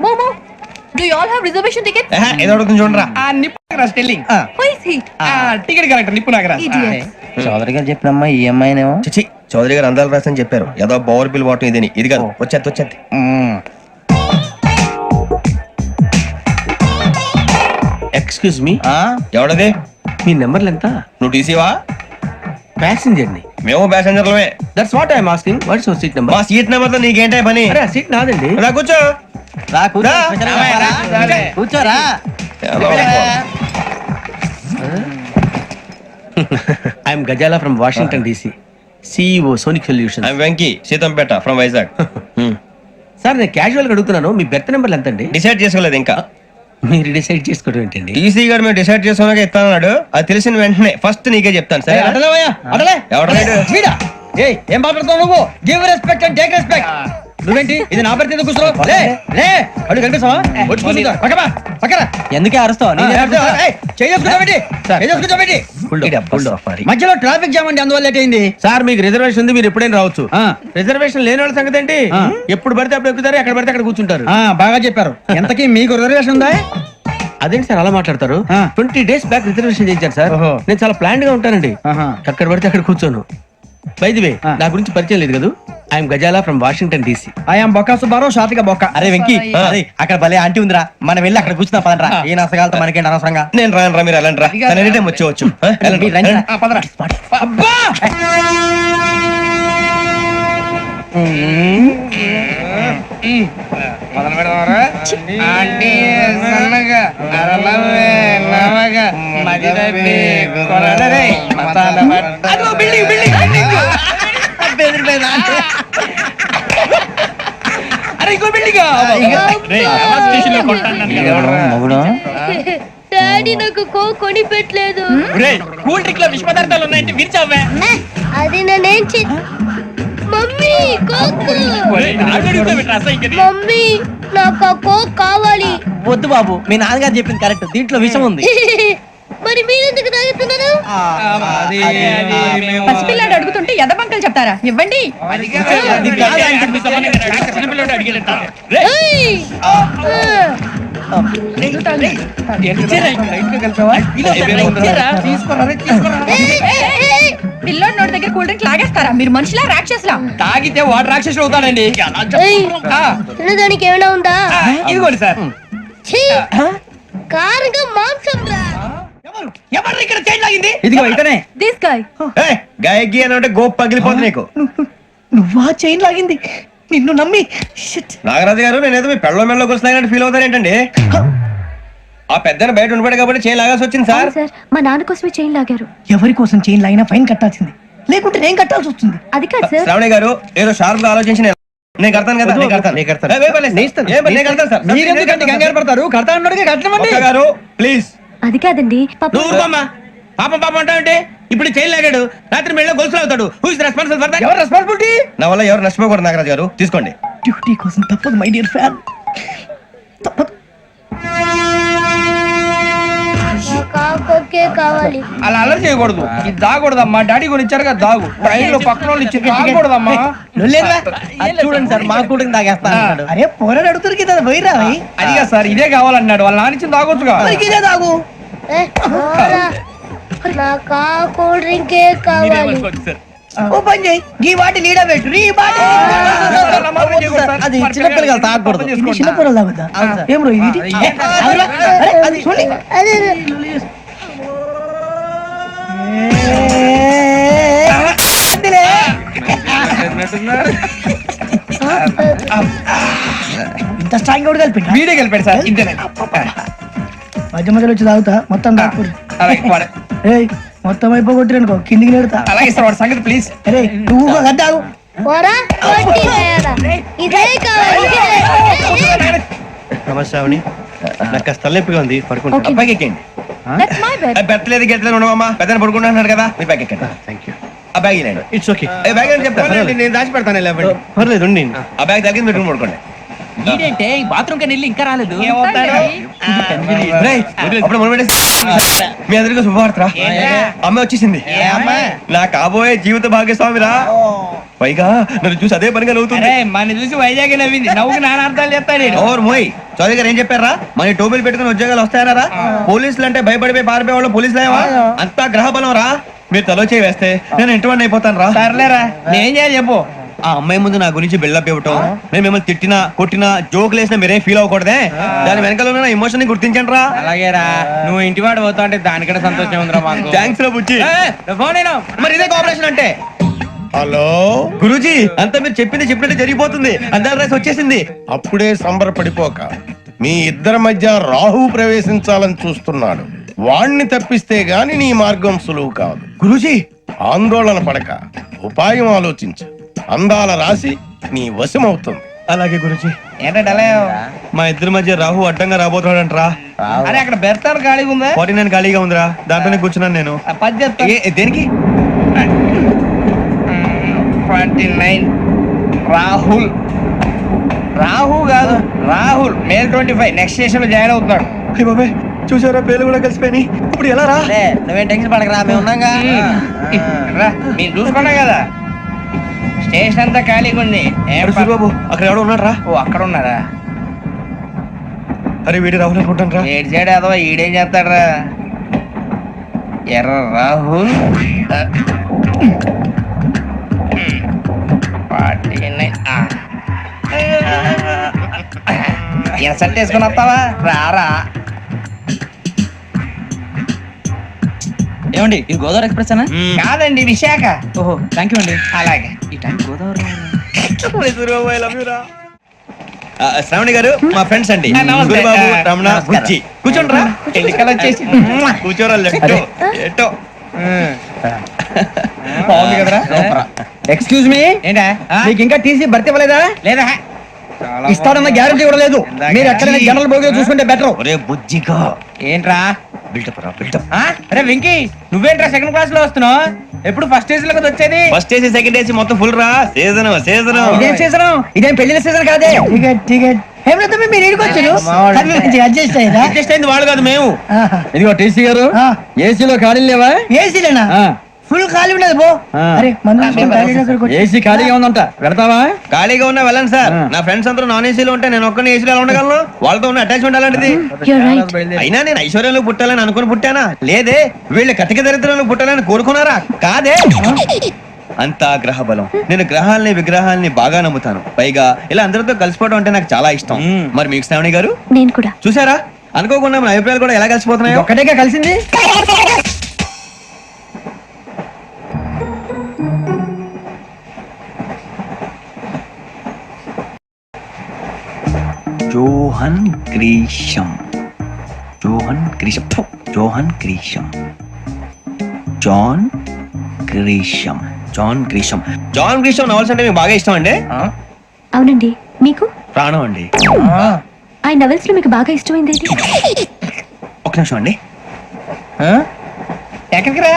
Momo, do you all have reservation tickets? ఏదో అడుగుతుంది చూడరా. నిప్పు Nagaraj telling Who is he? Ticket correct నిప్పు నాగరాజ్ Idiot. చౌదరి గారు చెప్పినమ్మా ఈ అమ్మాయినేమో. చిచి, చౌదరి గారు అందాలు రాసని చెప్పారు. ఏదో బోర్ బిల్ వాటం ఇదని. ఇది కాదు, వచ్చేది. Excuse me, ఎవడది? మీ నెంబర్లు ఎంత? నువ్వు టీసీవా? ప్యాసింజర్ ని. మేము ప్యాసెంజర్లమే. That's what I'm asking. What's your seat number? మా సీట్ నెంబర్ తో నీకేంటే పని? అరే సీట్ నాదండి. రా కూర్చో. రా కూర్చో. రా. కూర్చోరా. I'm Ghazala from Washington DC, CEO Sonic Solution. I'm Venky, Seethampeta from Vizag. Sir నేను క్యాజువల్ గా అడుగుతున్నాను, మీ బెర్త్ నెంబర్లు ఎంత అండి? డిసైడ్ చేసుకోలేదు ఇంకా. మీరు డిసైడ్ చేసుకోవడం ఏంటండి? టీసీ గారు మేము డిసైడ్ చేసుకున్నాక ఇస్తానన్నాడు. అది తెలిసిన వెంటనే ఫస్ట్ నీకే చెప్తాను. సరే ఏం మాట్లాడుతావు నువ్వు? Give respect and take respect. నువ్వేంటి ఇది నా పరిస్థితి ఎందుకు కూర్చున్నావు? లే లే, అడుగు కనిపిస్తావా? వచ్చి కూర్చుంటా. పక్కన ఎందుకే అరుస్తావు? మధ్యలో ట్రాఫిక్ జామ్ అండి, అందువల్ల లేట్ అయింది. సార్ మీకు రిజర్వేషన్ ఉంది, మీరు ఎప్పుడైనా రావచ్చు. రిజర్వేషన్ లేని వాళ్ళ సంగతి ఏంటి? ఎప్పుడు పడితే అప్పుడు ఎక్కుతారు, ఎక్కడ పడితే అక్కడ కూర్చుంటారు. బాగా చెప్పారు. ఎంతకీ మీకు రిజర్వేషన్ ఉందా? అదేంటి సార్ అలా మాట్లాడతారు? 20 days బ్యాక్ రిజర్వేషన్ చేయించారు సార్. నేను చాలా ప్లాన్డ్ గా ఉంటానండి. అక్కడ పడితే అక్కడ కూర్చోను. బై ది వే, నా గురించి పరిచయం లేదు కదా. I'm Ghazala from Washington DC. I'm Bokka Subbarao, షాతిక బొక్క. అరే వెంకీ, అక్కడ భలే ఆంటీ ఉందిరా, మనం వెళ్ళి అక్కడ కూర్చున్నా పదరా. ఏ నసగాలతో మనకేంటి అనవసరంగా. నేను రాను రా, మీరు వెళ్ళండి రా. ఎనీ టైం వచ్చేవచ్చు. అబ్బా మొదలు పెడదామరా? ఆంటీ సన్నగా అరలవే నవగా మదిరపి కొరడరే మతాల పట్ట. అదో బిల్డింగ్ బిల్డింగ్ బిల్డింగ్. అరే ఇంకో బిల్డింగ్. డాడీ నాకు కోక్ కొని పెట్టలేదు. కూల్ డ్రింక్ లో విష పదార్థాలు ఉన్నాయంటే విరిచావే. అది నేనేం మమ్మీ కోక్. మమ్మీ నాకు ఆ కోక్ కావాలి. వద్దు బాబు, మీ నాన్నగారు చెప్పింది కరెక్ట్, దీంట్లో విషయం ఉంది. మరి మీరెందుకు తాగుతున్నారు? పసిపిల్లాడు అడుగుతుంటే ఎదబంకలు చెప్తారా? ఇవ్వండి. ఏయ్! పిల్లోడి నోటి దగ్గర కూల్ డ్రింక్ లాగేస్తారా? మీరు మనుషులా రాక్షసులా? తాగితే వాడు రాక్షసుడు అవుతాడండి. ఏయ్! తినడానికి ఏమైనా ఉందా? ఇదిగోండి సార్. ఛీ! కారంగా మాంసం రా. ఎవరు ఇక్కడ చైన్ లాగింది? ఇదిగో ఇతనే. This guy. గాయకి అని అంటే గోప్ పగిలిపోతుంది నీకు. నువ్వా చైన్ లాగింది? నిన్ను నమ్మి నాగరాజు గారు, నేనేదో మీ పెళ్ళ మెళ్ళ గురిసినట్టు ఫీల్ అవుతారు ఏంటండి? ఆ పెద్ద బయట ఉండిపోయాడు కాబట్టి చేయి లాగాల్సి వచ్చింది సార్. సార్, మా నాన్న కోసమే చైన్ లాగారు. ఎవరి కోసం చైన్ లాగినా ఫైన్ కట్టాల్సింది, లేకుంటే నేను కట్టాల్సి వస్తుంది. అది కాదు సార్. శ్రావణి గారు ఏదో షార్ప్ గా ఆలోచించి నేను కడతాను కదా. నేను కడతాను. సార్. మీరెందుకంటే కంగారు పడతారు? కడతా ఉన్నాడుగా కట్టమండి. ఒక్క గారు ప్లీజ్. అది కాదండి పాపం. నువ్వు ఊరుకోమ్మా. పాపం పాపం అంటావంటే ఇప్పుడు చైన్ లాగాడు, రాత్రి మెళ్ళ గొలుసులు అవుతాడు. Who is responsible for that? ఎవరు రెస్పాన్సిబిలిటీ? నా వల్ల ఎవరు నష్టపోకూడదు నాగరాజు గారు, తీసుకోండి. డ్యూటీ కోసం తప్పదు మై డియర్ ఫ్యాన్, తప్పదు. కాకొక్కే కావాలి. అలా అల్లరి చేయకూడదు. ఇది దాగకూడదమ్మా. డాడీ కొని ఇచ్చారు కదా దాగు. ట్రైన్ లో పక్కన వాళ్ళు ఇచ్చి దాగకూడదమ్మా. చూడండి సార్ మా కూడా తాగేస్తాను. అరే పోరాడు అడుగుతారు కదా పోయిరా. అదిగా సార్ ఇదే కావాలన్నాడు. వాళ్ళ నాన్న ఇచ్చింది తాగొచ్చుగా. ఇదే తాగు. పోరా. నాకు ఆ కూల్ డ్రింకే కావాలి. ఓ పని చేయి. ఈ బాటి లీడ పెట్టు. ఈ బాటి అది చిన్నపిల్లలు తాగకూడదు. చిన్నపిల్లలు తాగుతా. ఏం రో ఇది? అది చూడండి. అదే ఇంత స్ట్రాంగ్ కూడా కలిపి వీడియో కలిపాడు సార్. ఇంతేనే మధ్య మధ్యలో వచ్చి తాగుతా. మొత్తం తాగు. మొత్తం అయిపోగొట్టిరనుకో కిందికి నేడుతా. అలాగే సార్ వాడి సంగతి ప్లీజ్. అరే నువ్వు తాగు. పోరా. ఇదే కావాలి. నమస్తే అవని. నాకు కాస్త తలెప్పిగా ఉంది. పడుకుంటా. అబ్బాయికి ఎక్కండి. That's my bed. పెట్టలేదు గెట్టలేదు ఉండవమ్మా. పెద్దని పడుకుంటున్నాడు కదా, మీ బ్యాగ్ ఎక్కండి. Thank you. ఆ బ్యాగ్ ఇలాండి. It's okay. బ్యాగ్ అని చెప్తాను. నేను దాచి పెడతాను. పర్లేదు ఉండి. ఆ బ్యాగ్ తగ్గింది పెట్టుకుని పడుకోండి. ఏంటంటే బాత్రూమ్ కని వెళ్ళి ఇంకా రాలేదు. రేయ్, అప్పుడు మొదలు పెట్టేసి మీ అందరికీ శుభవార్తరా. అమ్మ వచ్చేసింది. నా కాబోయే జీవిత భాగ్యస్వామిరా. పైగా నన్ను చూసి అదే పనిగా నవ్వుతుంది. మన చూసి వైజాగ్ నవ్వింది. నవ్వుకి నాన్న అర్థాలు చెప్తాడు. ఓర్ మోయ్ చౌదరి గారు ఏం చెప్పారా? మన టోబీలు పెట్టుకుని ఉద్యోగాలు వస్తాయనరా? పోలీసులు అంటే భయపడిపోయి పారిపోయే వాళ్ళు పోలీసులేవా? అంతా గ్రహ బలం రా. మీరు తలో చేయి వేస్తే నేను ఇంటివాడిని అయిపోతాను రా. సర్లేరా నేం చేయాలి చెప్పు. ఆ అమ్మాయి ముందు నా గురించి బిల్డప్ ఇవ్వటం, నేను మిమ్మల్ని తిట్టినా కొట్టినా జోకులు వేసినా మీరేం ఫీల్ అవ్వకూడదే. దాని వెనకాల ఉన్న ఎమోషన్ ని గుర్తించండి రా. అలాగేరా నువ్వు ఇంటి వాడు పోతా అంటే దానికంటే సంతోషం ఉందిరా మాకు. థ్యాంక్స్ రా బుజ్జి. ఫోన్ అయినా మరి ఇదే కోఆపరేషన్ అంటే. హలో గురూజీ అంతా మీరు చెప్పింది చెప్పినట్టు జరిగిపోతుంది. అందాల రైస్ వచ్చేసింది. అప్పుడే సంబరపడిపోక. మీ ఇద్దరి మధ్య రాహు ప్రవేశించాలని చూస్తున్నాడు. వాణ్ణి తప్పిస్తే గాని నీ మార్గం సులువు కాదు. గురూజీ ఆందోళన పడక ఉపాయం ఆలోచించు. అందాల రాశి నీ వశమవుతుంది. అలాగే గురూజీ. ఏంటంటే మా ఇద్దరి మధ్య రాహు అడ్డంగా రాబోతున్నాడంట్రా. అరే అక్కడ బెర్తాను ఖాళీగా ఉందా? 49 ఖాళీగా ఉందిరా. దాంట్లోనే కూర్చున్నాను నేను. పది చెప్తా. దేనికి? 49 రాహుల్. రాహు కాదు రాహుల్. మే 25 నెక్స్ట్ స్టేషన్ లో జాయిన్ అవుతున్నాడు. అయ్య బాబాయ్ చూసారా పేర్లు కూడా కలిసిపోయినాయి. ఇప్పుడు ఎలా రా? నువ్వేం టెన్షన్ పడకరా, మేము ఉన్నాగా. రా మీరు చూసుకున్నా కదా స్టేషన్ అంతా ఖాళీగా ఉంది. బాబు అక్కడ ఎవడో ఉన్నాడు రా. ఓ అక్కడ ఉన్నారా? అరే వీడి రాహుల్ అనుకుంటాను రా. ఏడు సైడ్ అదో ఈడేం చేస్తాడరా? ఎర్ర రాహుల్ 49. ఇన్సర్ట్ వేసుకుని వస్తావా? రారా. ఏమండి ఇది గోదావరి ఎక్స్ప్రెస్ అనా? కాదండి విశాఖ. ఓహో థ్యాంక్ యూ అండి. అలాగే ఈ టైం గోదావరి. శ్రావణి గారు మా ఫ్రెండ్స్ అండి. నమస్తే. గురుబాబు, రమణ, నమస్కారం. బుజ్జి. కూర్చోండి రా. ఎన్నికలు వచ్చేసి కూర్చోరా. లెఫ్ట్ ఎటో. బాగుంది కదరా. ఎక్స్క్యూజ్ మీ, ఏంటా మీకు ఇంకా టీసీ భర్తీ ఇవ్వలేదా? లేదా ఇస్తాడన్న గ్యారంటీ కూడా లేదు. మీరు ఎక్కడైనా జనరల్ బోగిలో చూసుకుంటే బెటర్. ఒరే బుజ్జిగా ఏంట్రా బిల్డప్ రా బిల్డప్. అరే వెంకీ నువ్వేంట్రా సెకండ్ క్లాస్ లో వస్తున్నావు? ఎప్పుడు ఫస్ట్ ఏసీ లో వచ్చేది? ఫస్ట్ ఏసీ సెకండ్ ఏసీ మొత్తం ఫుల్ రా. Season season. ఇదేం సీజన్? ఇదేం పెళ్లిన సీజన్ కాదే. టికెట్ టికెట్ మీరు అడ్జస్ట్ అయింది వాళ్ళు కాదు మేము. ఇదిగో టీసీ గారు, ఏసీలో ఖాళీ లేవా? ఏసీలేనా? ఫుల్ ఖాళీ ఉండదు బో. అరే ఏసీ ఖాళీగా ఉందంట, వెళతావా? ఖాళీగా ఉన్నా వెళ్ళండి సార్. నా ఫ్రెండ్స్ అందరూ నాన్ ఏసీలో ఉంటే నేను ఒక్కనే ఏసీలో ఎలా ఉండగలను? వాళ్ళతో ఉన్న అటాచ్మెంట్ అలాంటిది. అయినా నేను ఐశ్వర్యంలో పుట్టాలని అనుకుని పుట్టానా? లేదే. వీళ్ళు కటిక దరిద్రంలో పుట్టాలని కోరుకున్నారా? కాదే. అంతా గ్రహ బలం. నేను గ్రహాలని విగ్రహాలని బాగా నమ్ముతాను. పైగా ఇలా అందరితో కలిసిపోవడం అంటే నాకు చాలా ఇష్టం. మరి మీకు శ్రావణి గారు? నేను కూడా. చూసారా అనుకోకుండా మన అభిప్రాయాలు కూడా ఎలా కలిసిపోతున్నాయి. ఒక్కటేగా కలిసింది. John Grisham. John Grisham. John Grisham. John Grisham. John Grisham. John Grisham novels అంటే మీకు బాగా ఇష్టం అండి? అవునండి. మీకు? ప్రాణం అండి. ఆ నవెల్స్ లో మీకు బాగా ఇష్టమైంది ఏది? ఒక నిమిషం అండి. ఎక్కడికి రా?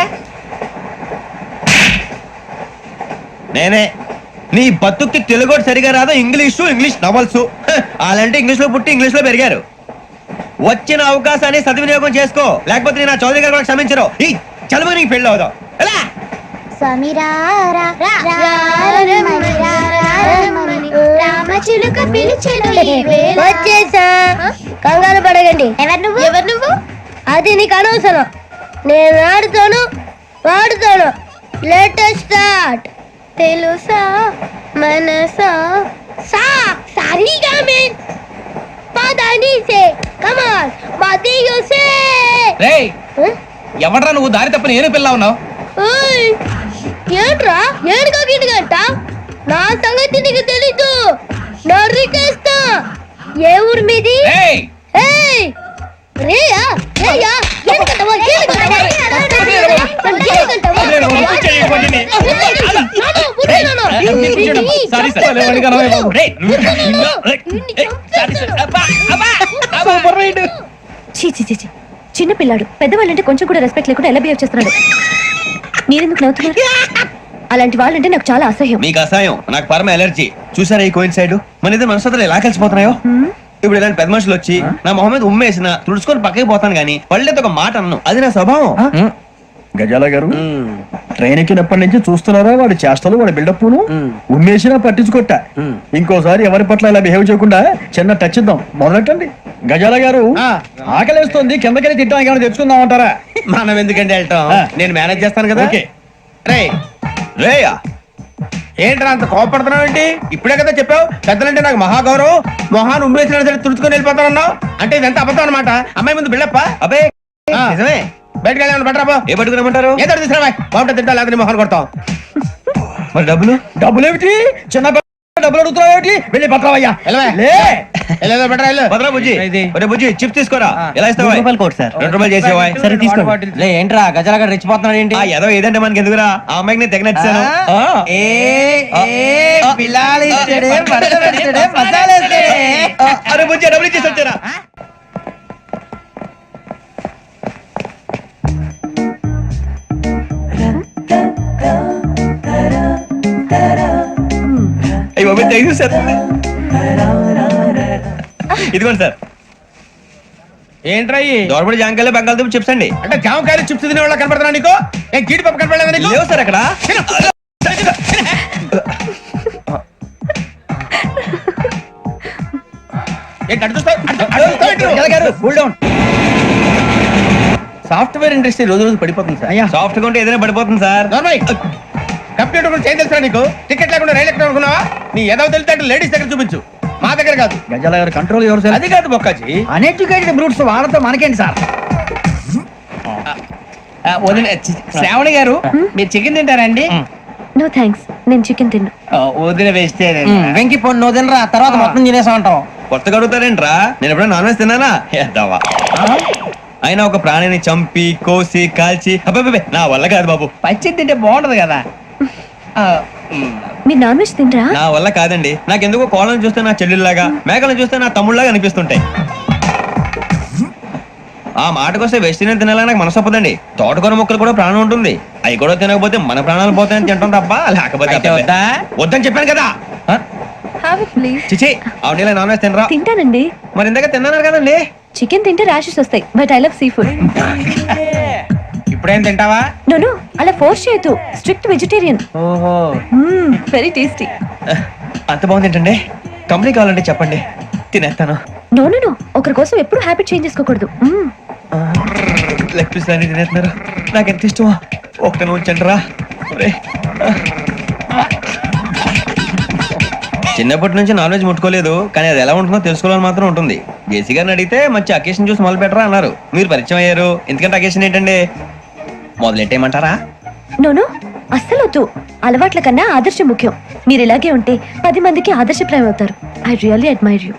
నేనే. నీ బతుక్కి తెలుగు సరిగా రాదు. English novels. అలాంటి ఇంగ్లీష్ లో పుట్టి ఇంగ్లీష్ లో పెరిగారు. వచ్చిన అవకాశాన్ని సద్వినియోగం చేసుకో, లేకపోతే నేను నా చౌదరి గారు కూడా క్షమించరు. ఈ చదువు నీకు పెళ్ళి అవుదాం. ఎలా రామచిలుక పిలిచెను వచ్చేసా. కంగారు పడగండి. ఎవరు నువ్వు? అది నీకు అనవసరం. నేను ఆడుతాను వాడుతాను. Latest start. తెలుసా మనసా సా సారీగా మే పదని సే కమాన్ మదియు సే. రేయ్ ఎవడ్రా నువ్వు? దారి తప్ప నేను పిల్ల ఉన్నావు. ఓయ్ ఏంట్రా ఏడుగా గిడుగంట? నా సంగతి నీకు తెలీదు. నరికేస్తా. ఏ ఊరు మీది? రేయ్ ఏయ్ రేయా రేయా ఎందుకంటవా ఎందుకంటవా సారీ సార్. రేయ్ చీ చీ చీ చీ. చిన్న పిల్లాడు, పెద్దవాళ్ళంటే కొంచెం కూడా రెస్పెక్ట్ లేకుండా ఎలా బిహేవ్ చేస్తున్నాడు. మీరెందుకు నవ్వుతున్నారు? అలాంటి వాళ్ళంటే నాకు చాలా అసహ్యం. మీకు అసహాయం, నాకు పరమ ఎలర్జీ. చూసారా ఈ కోయిన్ సైడ్? మన ఇద్దరు మనసులో ఎలా కలిసిపోతున్నాయో. ఇప్పుడు ఇలాంటి పెద్ద మనుషులు వచ్చి నా మొహం మీద ఉమ్మేసిన తుడుచుకొని పక్కకి పోతాను గానీ పళ్ళేతో ఒక మాట అన్ను. అది నా స్వభావం. గజాల గారు ట్రైన్ ఎక్కినప్పటి నుంచి చూస్తున్నారా వాడి చేష్టలు, వాడి బిల్డప్ను. ఉమ్మేసినా పట్టించుకోట. ఇంకోసారి ఎవరి పట్ల ఇలా బిహేవ్ చేయకుండా చిన్న టచ్ ఇద్దాం. మొదలెట్టండి. గజాల గారు ఆకలేస్తోంది, కిందకెళ్ళి తిట్టడానికి ఏమైనా తెచ్చుకుందాం అంటారా? మనం ఎందుకంటే వెళ్తాం, నేను మేనేజ్ చేస్తాను కదా. ఓకే. రే రేయా ఏంట్రా అంత కోపడుతున్నావు ఏంటి? ఇప్పుడే కదా చెప్పావు పెద్దలంటే నాకు మహాగౌరవం, మొహాన్ని ఉమ్మేసిన సరే తుడుచుకొని వెళ్ళిపోతానన్నావు. అంటే ఇదంతా అబద్ధం అనమాట. అమ్మాయి ముందు బిళ్ళప్ప. అబే నిజమే. బయటకు వెళ్ళి బట్రాబో. ఏ పట్టుకురమ్మంటారు? ఏదో తీసుకురా బాగుంటుంది తింటా, లేదని మొహాన్ని కొడతాం. మరి డబ్బులు? డబ్బులు ఏమిటి? చిన్న డబ్బులు అడుగుతున్నావు ఏమిటి? వెళ్ళి పట్టరావయ్యా. బట్రా వెళ్ళు. భద్రా బుజ్జి, ఒరే బుజ్జి చిప్స్ తీసుకోరా. ఎలా ఇస్తావా? ₹2 చేసేవా? సరే తీసుకోండి. లే ఏంట్రా గజాల గారు రెచ్చిపోతున్నాడు ఏంటి? ఆ ఏదో ఏదంటే మనకి ఎందుకురా, ఆ అమ్మాయికి నేను తెగ నచ్చాను. అరే బుజ్జి డబ్బులు ఇచ్చేసి వచ్చారా? అయ్యో థ్యాంక్ యూ సార్. ఇదిగోండి సార్. ఏంట్రా దోరబడి జాంకాయలు బంగాళదుంప చిప్స్ అండి. అంటే జామకాయలు చిప్స్ తినే వాళ్ళ కనపడుతున్నా నీకు? ఏం జీడిపప్పు కనపడలేదా నీకు? లేవు సార్ అక్కడ. సాఫ్ట్వేర్ ఇండస్ట్రీ రోజు రోజు పడిపోతుంది సార్. సాఫ్ట్ గా ఉంటే ఏదైనా పడిపోతుంది సార్. కంప్యూటర్ గురించి ఏం తెలుసా నీకు? టికెట్ లేకుండా రైలు ఎక్కడ అనుకున్నావా? నీ ఏదో తెలితే లేడీస్ దగ్గర చూపించు, మా దగ్గర కాదు. గజాల గారు కంట్రోల్ ఎవరు సార్? అది కాదు బొక్కాజీ. అన్ఎడ్యుకేటెడ్ బ్రూట్స్ వాళ్ళతో మనకేంటి సార్? శ్రావణి గారు మీరు చికెన్ తింటారండి? నో థ్యాంక్స్, నేను చికెన్ తిన్నా. వదిన వేస్తే వెంకి పొన్ను నువ్వు తినరా, తర్వాత మొత్తం తినేసా ఉంటాం. కొత్తగా అడుగుతారేంట్రా? నేను ఎప్పుడైనా నాన్ వెజ్ తిన్నానా? ఎద్దావా. అయినా ఒక ప్రాణిని చంపి కోసి కాల్చి అబ్బే నా వల్ల కాదు బాబు. పచ్చి తింటే బాగుంటది కదా. మీరు నాన్ వెజ్ తినరా? నా వల్ల కాదండి. నాకెందుకో కోళ్ళని చూస్తే నా చెల్లెల్లాగా, మేకలను చూస్తే నా తమ్ముళ్ళలాగా అనిపిస్తుంటాయి. ఆ మాటకొస్తే వెస్టిరియన్ తినాలని నాకు మనసు ఒప్పదండి. తోటకూర మొక్కలు కూడా ప్రాణం ఉంటుంది. అవి కూడా తినకపోతే మన ప్రాణాలు పోతాయని తింటాం తప్ప లేకపోతే వద్దని చెప్పాను కదా. Have it please. చిచి అవునీ నాన్ వెజ్ తినరా? తింటానండి. మరి ఇందాక తిన్నాను కదండి. చికెన్ తింటే ర్యాషెస్ వస్తాయి, but I love sea food. ఇప్పుడేం తింటావా? నో అలా ఫోర్స్ చేయొద్దు. Strict vegetarian. ఓహో వెరీ టేస్టీ. అంత బాగుంది ఏంటండి? కంపెనీ కావాలంటే చెప్పండి, తినేస్తాను. నో ఒకరి కోసం ఎప్పుడు హ్యాబిట్ చేంజ్ చేసుకోకూడదు. లెగ్ పీస్ అన్ని తినేస్తున్నారు. నాకు ఎంత ఇష్టమా. ఒకటి ఉంచండి రా. చిన్నప్పటి నుంచి నాన్ వెజ్ ముట్టుకోలేదు, కానీ అది ఎలా ఉంటుందో తెలుసుకోవాలని మాత్రం ఉంటుంది. జేసీ గారిని అడిగితే మంచి అకేషన్ చూసి మొదలు పెట్టరా అన్నారు. మీరు పరిచయం అయ్యారు, ఎందుకంటే అకేషన్ ఏంటండి? మొదలెట్టేయమంటారా? నో అస్సలు వద్దు. అలవాట్ల కన్నా ఆదర్శం ముఖ్యం. మీరు ఇలాగే ఉంటే 10 మందికి ఆదర్శప్రాయం అవుతారు. I really admire you.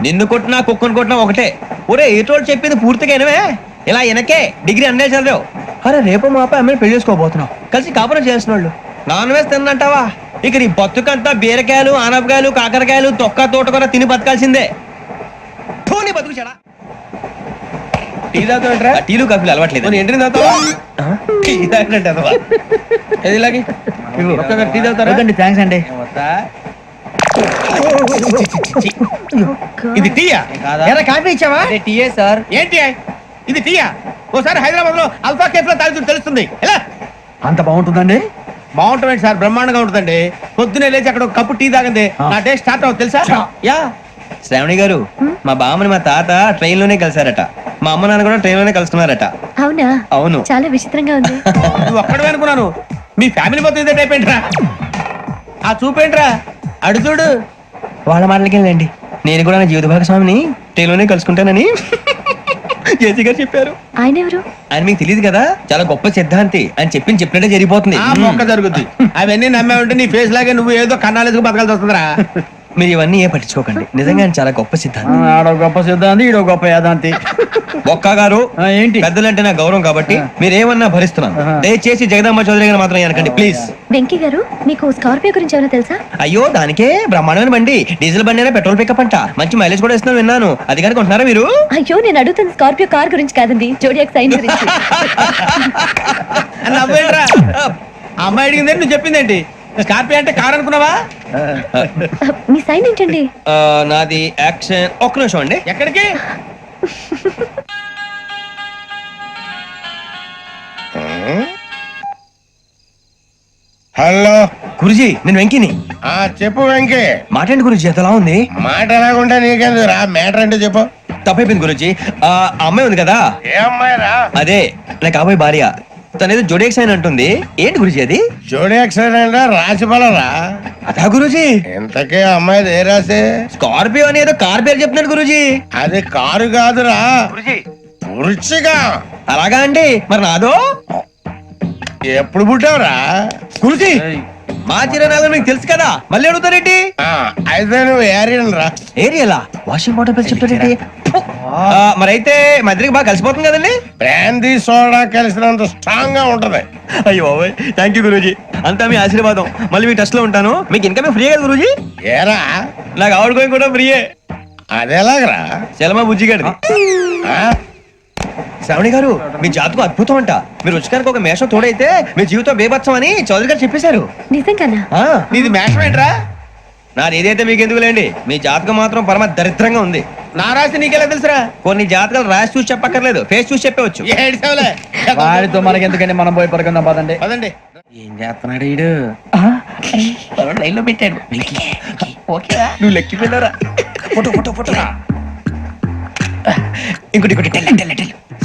నిన్ను కొట్టినా కుక్కను కొట్టినా ఒకటే. ఒరే ఏటోళ్ళు చెప్పింది పూర్తిగా వినవే. ఇలా వెనకే డిగ్రీ అన్నే చదివావు. అరే రేపు మా అబ్బాయి అమ్మని పెళ్లి చేసుకోబోతున్నావు, కలిసి కాపురం చేసిన వాళ్ళు. నాన్ వెజ్ తిన్నంటావా? ఇక నీ బతుకంతా బీరకాయలు, ఆనపకాయలు, కాకరకాయలు, తొక్క తోట కూడా తిని బతకాల్సిందే. నీ బతుకు చెడా. టీ తాగుతాంట్రా? టీలు కాఫీలు అలవాట్లేదు. ఎంట్రీ తాగుతావా? టీ తాగినట్టు అదవా. ఏది ఇలాగే టీ తాగుతారా? థ్యాంక్స్ అండి. ఇది టీయా ఎరా కాఫీ ఇచ్చావా? టీయే సార్. ఏంటి ఇది టీయా? ఓసారి హైదరాబాద్ లో అల్ఫా కేఫ్ లో తాగుతూ తెలుస్తుంది. ఎలా అంత బాగుంటుందండి? బాగుంటుంది సార్, బ్రహ్మాండంగా ఉంటుందండి. పొద్దునే లేచి అక్కడ ఒక కప్పు టీ తాగింది నా డే స్టార్ట్ అవుతుంది తెలుసా? యా. శ్రావణి గారు, మా బామ్మని మా తాత ట్రైన్ లోనే కలిసారట. మా అమ్మ నాన్న కూడా ట్రైన్ లోనే కలుసుకున్నారట. అవునా? అవును. చాలా విచిత్రంగా ఉంది. నువ్వు ఒక్కడే అనుకున్నాను, మీ ఫ్యామిలీ మొత్తం ఇదే టైప్ ఏంట్రా? ఆ చూపేంట్రా అడు చూడు. వాళ్ళ మాటలకి వెళ్ళండి. నేను కూడా నా జీవిత భాగస్వామిని ట్రైన్ లోనే కలుసుకుంటానని జేసీ గారు చెప్పారు. ఆయన ఎవరు? ఆయన మీకు తెలియదు కదా, చాలా గొప్ప సిద్ధాంతి అని చెప్పినట్టే జరిగిపోతుంది. ఆ మొక్క జరుగుద్ది. అవన్నీ నమ్మే ఉంటే నీ ఫేస్ లాగే నువ్వు ఏదో కన్నాలేసుకు బతకాల్సి వస్తుందిరా. మీరు ఇవన్నీ ఏ పట్టించుకోకండి. నిజంగా ఆయన చాలా గొప్ప సిద్ధాంతి. ఆడో గొప్ప సిద్ధాంతి, ఈడో గొప్ప యాదాంతి. ఒక్క గారు ఏంటి? పెద్దలంటే నా గౌరవం కాబట్టి మీరేమన్నా భరిస్తున్నాను. దయచేసి జగదాంబ చౌదరి గారు మాత్రం అనకండి ప్లీజ్. వెంకీ గారు, మీకు స్కార్పియో గురించి ఏమైనా తెలుసా? అయ్యో, దానికే బ్రహ్మాండమైన బండి. డీజిల్ బండి అయినా పెట్రోల్ పికప్ అంట. మంచి మైలేజ్ కూడా ఇస్తున్నాను విన్నాను. అది కనుక ఉంటున్నారా మీరు? అయ్యో, నేను అడుగుతుంది స్కార్పియో కార్ గురించి కాదండి, జోడియాక్ సైన్ గురించి. నవ్వేంట్రా? ఆ అమ్మాయి అడిగింది నువ్వు చెప్పిందేంటి? స్కార్పియో అంటే కార్ అనుకున్నావా? మీ సైన్ ఏంటండి? నాది యాక్షన్. ఒక్క నిమిషం అండి. ఎక్కడికి? హలో గురుజీ, నేను వెంకిని. చెప్పు వెంకీ. మాట్లాడి గురుజీ, ఎంతలా ఉంది? మాట ఎలాగుంటా నీకెందుకు రా, మ్యాటర్ అంటే చెప్పు. తప్పైపోయింది గురుజీ. ఆ అమ్మాయి ఉంది కదా, ఏ అమ్మాయి రా? అదే నా కాబోయే భార్య. తనేదో జోడియాక్ సైన్ అంటుంది. ఏంటి గురుజీ అది? జోడి యాక్సిడెంట్ రాసి పడరా? అదా గురుజీ. ఇంతకే అమ్మాయి ఏ రాసి? స్కార్పియో అని ఏదో కార్ పేరు చెప్తున్నాడు గురుజీ. అది కారు కాదురా, వృచ్చిగా. అలాగా అండి, మరి నాదో? ఎప్పుడు పుట్టావురా? గురుజీ, మా చిరనాలు మీకు తెలుసు కదా, మళ్ళీ అడుగుతారేంటి? అయితే నువ్వు ఏరియన్ రా. ఏరియలా? వాషింగ్ వాటర్ పేరు చెప్తారేంటి? మరైతే మా ఇద్దరికి బాగా కలిసిపోతుంది కదండి. బ్రాందీ సోడా కలిసినంత స్ట్రాంగ్ గా ఉంటది. అయ్యో థ్యాంక్ యూ గురూజీ, అంతా మీ ఆశీర్వాదం. మళ్ళీ మీ టెస్ట్ లో ఉంటాను. మీకు ఇంకా ఫ్రీ కదా గురూజీ? ఏరా, నాకు ఆవిడ గోయింగ్ కూడా ఫ్రీయే. అదేలాగరా? చలమా బుజ్జి గారిది. శ్రావణి గారు, మీ జాతకు అద్భుతం అంట. మీరు రుచికారికి ఒక మేషం తోడైతే మీ జీవితం బేబత్సం అని చౌదరి గారు చెప్పేశారు. నిజంగానా? నీది మేషం ఏంట్రా? నాది ఏదైతే మీకు ఎందుకు లేండి, మీ జాతకం మాత్రం పరమ దరిద్రంగా ఉంది. నా రాసి నీకెలా తెలుసురా? కొన్ని జాతకాలు రాసి చూసి చెప్పక్కర్లేదు, ఫేస్ చూసి చెప్పవచ్చు. ఏడ్చావులే. వాడితో మనకి ఎందుకండి, మనం పోయి పడుకుందాం పదండి. పదండి. ఏం చేస్తున్నాడు వీడు? లైన్ లో పెట్టాడు. నువ్వు లెక్కిపోయినారా? Photo photo photo. ఇంకోటి ఇంకోటి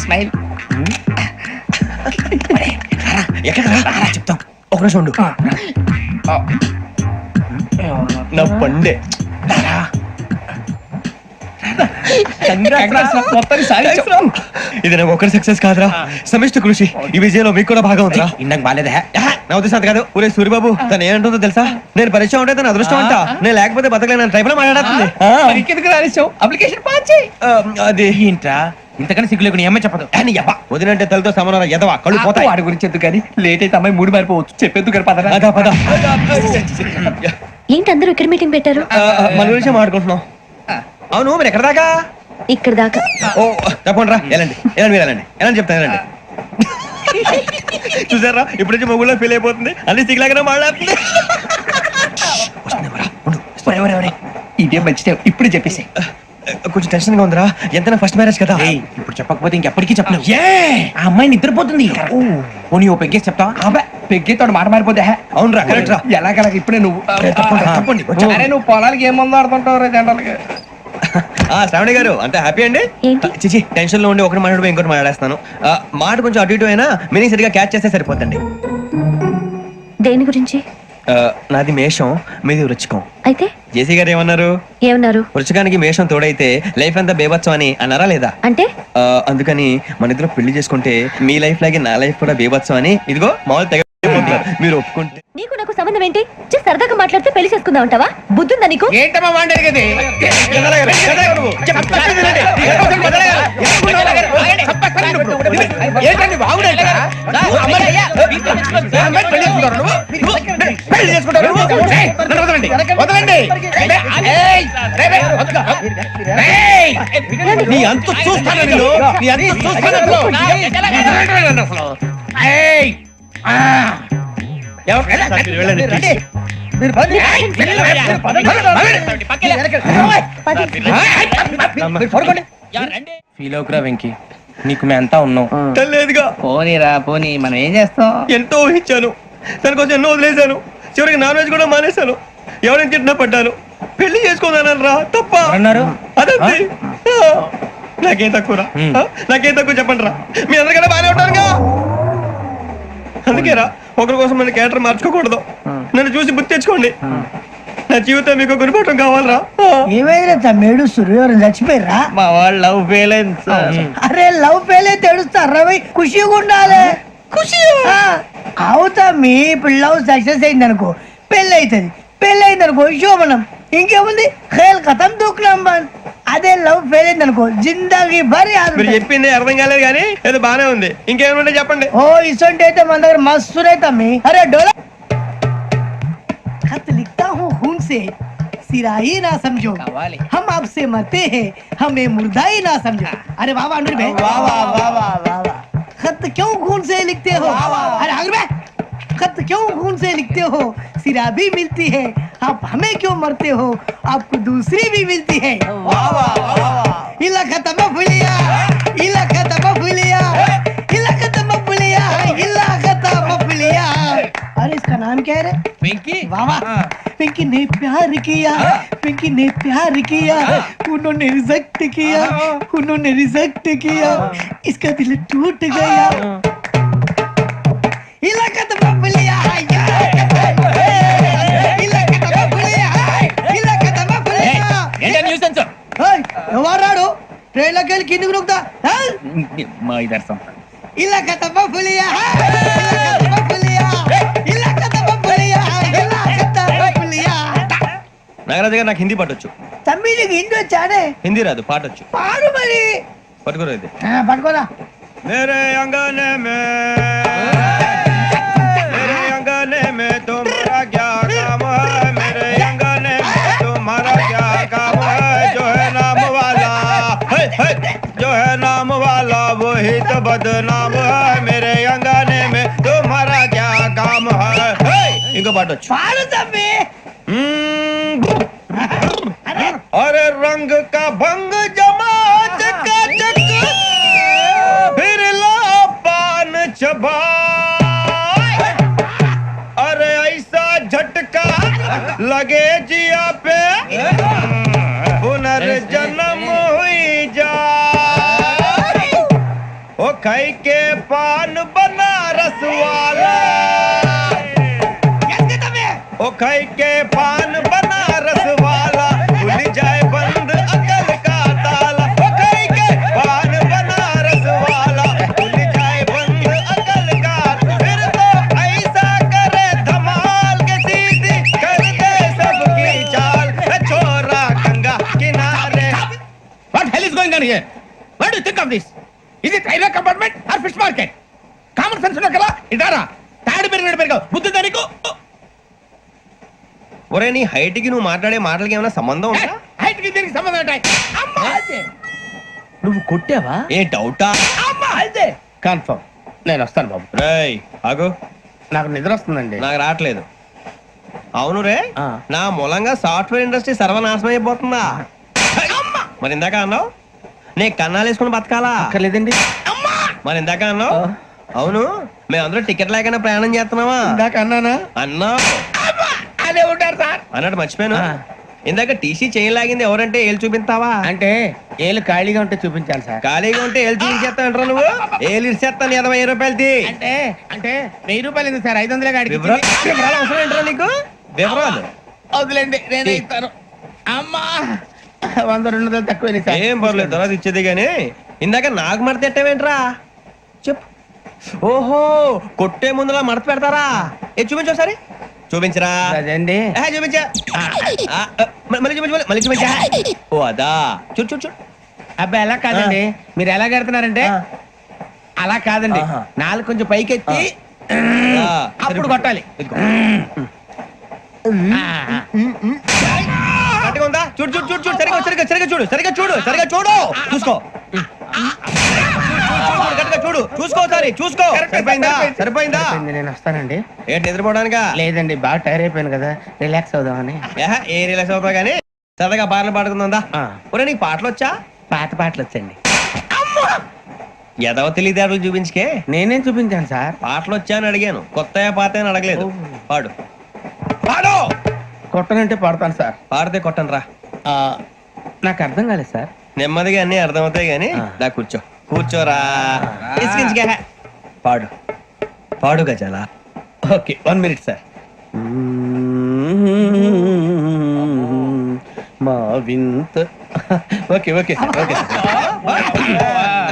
స్మైల్. ఎక్కడ చెప్తాం, ఒక నిమిషం ఉండు. నా పండే ఇది నాకు ఒకరి సక్సెస్ కాదురా, సమిష్టి కృషి. ఈ విజయంలో మీకు కూడా భాగం ఉందిరా. ఇందాక బాలేదా? నా ఉద్దేశం అది కాదు. ఊరే సూరిబాబు, తను ఏమంటుందో తెలుసా? నేను పరిచయం ఉంటే తన అదృష్టం అంట. నేను లేకపోతే బతకలేను ట్రైబ్ లో మాట్లాడుతుంది. అప్లికేషన్ పాస్ చేయి. అది ఏంట్రా ఇంతకన్నా సిగ్గు లేకుండా ఏమై చెప్పదు. వదినంటే తలతో సమానం ఎదవా, కళ్ళు పోతాయి. వాడి గురించి ఎందుకు కానీ, లేట్ అయితే అమ్మాయి మూడు మారిపోవచ్చు. చెప్పేందుకు కానీ పదరా. అదా పద. ఏంటి అందరూ ఇక్కడ మీటింగ్ పెట్టారు? మన గురించి మాట్లాడుకుంటున్నాం. అవును, మీరు ఎక్కడ దాకా? ఇక్కడ దాకా. ఓ తప్పకుండా రా, వెళ్ళండి వెళ్ళండి, మీరు వెళ్ళండి వెళ్ళండి, చెప్తాను వెళ్ళండి. చూసారా, ఇప్పుడు నుంచి మొగుల్లో ఫీల్ అయిపోతుంది. అన్ని సిగ్లాగానే మాట్లాడుతుంది. ఇదే మంచి టైం, ఇప్పుడు చెప్పేసి. కొంచెం టెన్షన్ గా ఉందిరా, ఎంతైనా ఫస్ట్ మ్యారేజ్ కదా. ఇప్పుడు చెప్పకపోతే ఇంకెప్పటికీ చెప్పలేవు. ఆ అమ్మాయి నిద్రపోతుంది. పోనీ ఓ పెగ్గేసి చెప్తావా? అబ్బా, పెగ్గేతో మాట మారిపోతే. అవునురా, కరెక్ట్ రా. ఎలాగలా ఇప్పుడే నువ్వు తప్పండి. అరే, నువ్వు పొలాలకి ఏం మందు ఆడుతుంటావు జనరల్ గా. శ్రావణి గారు, అంతా హ్యాపీ అండి? ఏంటి? చిచి, టెన్షన్ లో ఉండి ఒకటి మాట్లాడిపోయి ఇంకోటి మాట్లాడేస్తాను. మాట కొంచెం అటు ఇటు అయినా మీనింగ్ సరిగా క్యాచ్ చేస్తే సరిపోతండి. దేని గురించి? నాది మేషం, మీది వృచ్చికం. అయితే జేసీ గారు ఏమన్నారు? ఏమన్నారు? వృచ్చికానికి మేషం తోడైతే లైఫ్ అంతా బేబత్సం అని అన్నారా లేదా? అంటే అందుకని మన ఇద్దరు పెళ్లి చేసుకుంటే మీ లైఫ్ లాగే నా లైఫ్ కూడా బేబత్సం అని, ఇదిగో మామూలు తెగ మీరు ఒప్పుకుంటే. నీకు నాకు సంబంధం ఏంటి? జస్ట్ సరదాగా మాట్లాడితే పెళ్లి చేసుకుందాం అంటావా? బుద్ధుందా నీకు? ఏంటమ్మా మాట్లాడేది? నీ అంత చూస్తాను నేను, నీ అంత చూస్తాను. వెళ్ళండి. ఫీల్ అవుకురా వెంకీ, నీకు మేమంతా ఉన్నాం. తెలియదుగా, పోనీరా పోనీ, మనం ఏం చేస్తాం? ఎంతో ఊహించాను, దానికోసం ఎన్నో వదిలేశాను, చివరికి నాన్ వెజ్ కూడా మానేశాను. ఎవరైనా తిట్టినా పడ్డాను, పెళ్లి చేసుకోదానని రా తప్ప అన్నారు అదంతే. నాకేం తక్కువ నాకేం తక్కువ చెప్పండి రా, మీ అందరికన్నా బాగానే ఉంటారుగా. అందుకే రా, ఒకరి కోసం మన క్యారెక్టర్ మార్చుకోకూడదు. నన్ను చూసి గుర్తు తెచ్చుకోండి. నా జీవితం మీకు గురిపటం కావాలరా. ఏమైనా తమ్మేడు సూర్యవరం చచ్చిపోయిరా? మా వాళ్ళు లవ్ ఫెయిల్ అయింది సార్. అరే లవ్ ఫెయిల్ అయితే ఏడుస్తారా? ఖుషిగా ఉండాలి. ఖుషి అవుతా. మీ ఇప్పుడు లవ్ సక్సెస్ అయింది అనుకో, పెళ్ళి అవుతుంది. పెళ్ళి అయింది అనుకో శోభనం. ఇంకేముంది, ఖేల్ కథం దూకునాం బంద్. అదే లవ్ ఫెయిల్ అయింది అనుకో, జిందగీ భారీ. మీరు చెప్పింది అర్థం కాలేదు కానీ ఏదో బానే ఉంది. ఇంకేమైనా చెప్పండి. ఓ ఇసొంటి అయితే మన దగ్గర మస్తునే తమ్మి. అరే డోలా खत लिखता हूँ खून से, सिरा ही ना समझो, हम आपसे मरते हैं, हमें मुर्दा ही ना समझो. अरे वाह वाह अनुर भाई, वाह वाह वाह वाह वाह वाह. खत क्यों खून से लिखते हो? अरे अनुर भाई, खत क्यों खून से लिखते हो? सिरा भी मिलती है, आप हमें क्यों मरते हो? आपको दूसरी भी मिलती है. वाह वाह वाह. इला खत्म फुलिया, इला खत्म फुलिया, इला खत्म फुलिया, इला खत्म फुलिया. अरे इसका नाम क्या है रे? వెంకీ वाह वाह. पिंकी ने प्यार किया, पिंकी ने प्यार किया, उन्होंने रिजेक्ट किया, उन्होंने रिजेक्ट किया, इसका दिल टूट गया. इलाका तो बबलिया है, इलाका तो बबलिया है, इलाका तो बबलिया. ఏంటా న్యూసెన్స్? ओए ఎవరు రాడు? ట్రైన్ లోకి వెళ్ళి కిందికి నొక్కుతా. మా ఇదర్శం. इलाका तो बबलिया है, इलाका तो बबलिया, इलाका तो बबलिया, इलाका तो बबलिया. నాగరాజు గారు, నాకు హిందీ పాటొచ్చు. తమ్మి నీకు హిందీ వచ్చానే? హిందీ రాదు, పాటొచ్చు. పాడు మరి. పట్టుకోరా ఇది. పట్టుకోరా. मेरे अंगने में, मेरे अंगने में तुम्हारा क्या काम है? मेरे अंगने में तुम्हारा क्या काम है? जो है नाम वाला, जो है नाम वाला वही तो बदनाम है. मेरे अंगने में तुम्हारा क्या काम है? इनको बाटो. పాడు తమ్మి. अरे रंग का भंग जमा चकाचक, फिर ला पान चबा. अरे ऐसा झटका लगे जिया पे, पुनर्जन्म हुई जा. ओ खाई के पान बनारस वाला, ओ खाई के पान बनारस वाला, खुल जाए बंद अकल का ताला. ओ खाई के पान बनारस वाला, खुल जाए बंद अकल का. फिर तो ऐसा करे धमाल के सीधी कर दे सबकी चाल. छोरा गंगा किनारे. What hell is going on here? What do you think of this? Is it railway compartment or fish market? Common sense ఉన్నా కదా, ఇదారా తాడు పెరిగావు బుద్ధి దానికి. ఒరే, నీ హైట్ కి నువ్వు మాట్లాడే మాటలకి ఏమైనా సంబంధం ఉందా? హైట్ కి దీనికి సంబంధం ఉంటాయి. అమ్మా నువ్వు కొట్టావా? ఏ డౌటా? అమ్మా అయితే కన్ఫర్మ్. నేను వస్తాను బాబు. రేయ్ ఆగు, నాకు నిద్ర వస్తుందండి. నాకు రావట్లేదు. అవును రే, నా మూలంగా సాఫ్ట్వేర్ ఇండస్ట్రీ సర్వనాశనం అయిపోతుందా? మరి ఇందాక అన్నావు నీ కన్నాలు వేసుకుని బతకాలా? లేదండి. మరి ఇందాక అన్నావు అవును మేమందరూ టికెట్ లేకుండా ప్రయాణం చేస్తున్నావా? ఇందాక అన్నానా? అన్నావు. అదే ఉంటారు సార్. అన్నట్టు మర్చిపోయాను, ఇందాక టీసీ చేయి లాగింది ఎవరంటే ఏళ్ళు చూపిస్తావా? అంటే ఏళ్ళు ఖాళీగా ఉంటే చూపించాలి సార్. ఖాళీగా ఉంటే ఏళ్ళు చూపించేస్తానంటారా నువ్వు? ఏళ్ళు ఇచ్చేస్తాను 20 రూపాయలది. అంటే అంటే 1000 రూపాయలు ఎందుకు సార్? 500 గాడికి వివరాలు అవసరం ఏంటరా నీకు? వివరాలు వదిలేండి, నేనే ఇస్తాను. అమ్మా 100-200 తక్కువ సార్. ఏం పర్లేదు, తర్వాత ఇచ్చేది గానీ ఇందాక నాకు మడత ఎట్టవేంట్రా చెప్పు. ఓహో, కొట్టే ముందులా మడత పెడతారా? ఏ చూపించు ఒకసారి. చూపించరా? అదండి. చూపించా. మళ్ళీ చూపించు, మళ్ళీ చూపించా. ఓ అదా, చూడు చూడు చూడు. అబ్బాయి ఎలా కాదండి, మీరు ఎలా కడుతున్నారంటే అలా కాదండి. నాలుగు కొంచెం పైకెత్తి అప్పుడు కొట్టాలి. కరెక్ట్గా ఉందా? చూడు చూడు చూడు చూడు, సరిగా సరిగా సరిగా చూడు, సరిగా చూడు, సరిగా చూడు, చూసుకో. కరెక్ట్గా చూడు. చూసుకో సారి చూసుకో. సరిపోయిందా సరిపోయిందా? నేను వస్తానండి. ఏంటి నిద్రపోవడానికా? లేదండి, బాగా టైర్ అయిపోయాను కదా, రిలాక్స్ అవుదామని. ఏ రిలాక్స్ అవుతావు కానీ సరదాగా పాటలు పాడుకుందా? ఒరే నీకు పాటలు వచ్చా? పాత పాటలు వచ్చండి. ఎదవ తెలివితేటలు చూపించుకే. నేనేం చూపించాను సార్? పాటలు వచ్చా అని అడిగాను, కొత్త పాత అని అడగలేదు. పాడు పాడు. కొట్టనంటే పడతాను సార్. పాడితే కొట్టను రా. నాకు అర్థం కాలేదు సార్. నెమ్మదిగా అన్ని అర్థమవుతాయి గానీ నా కూర్చో. కూర్చోరా. ఇసికించుకే. పాడు పాడు గజాల. Okay, 1 minute sir. మా వింత. Okay okay sir, okay sir.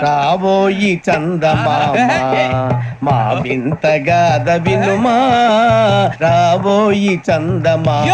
రాబోయి చందమామ మా వింతగాథ వినుమా, రాబోయి చందమామ.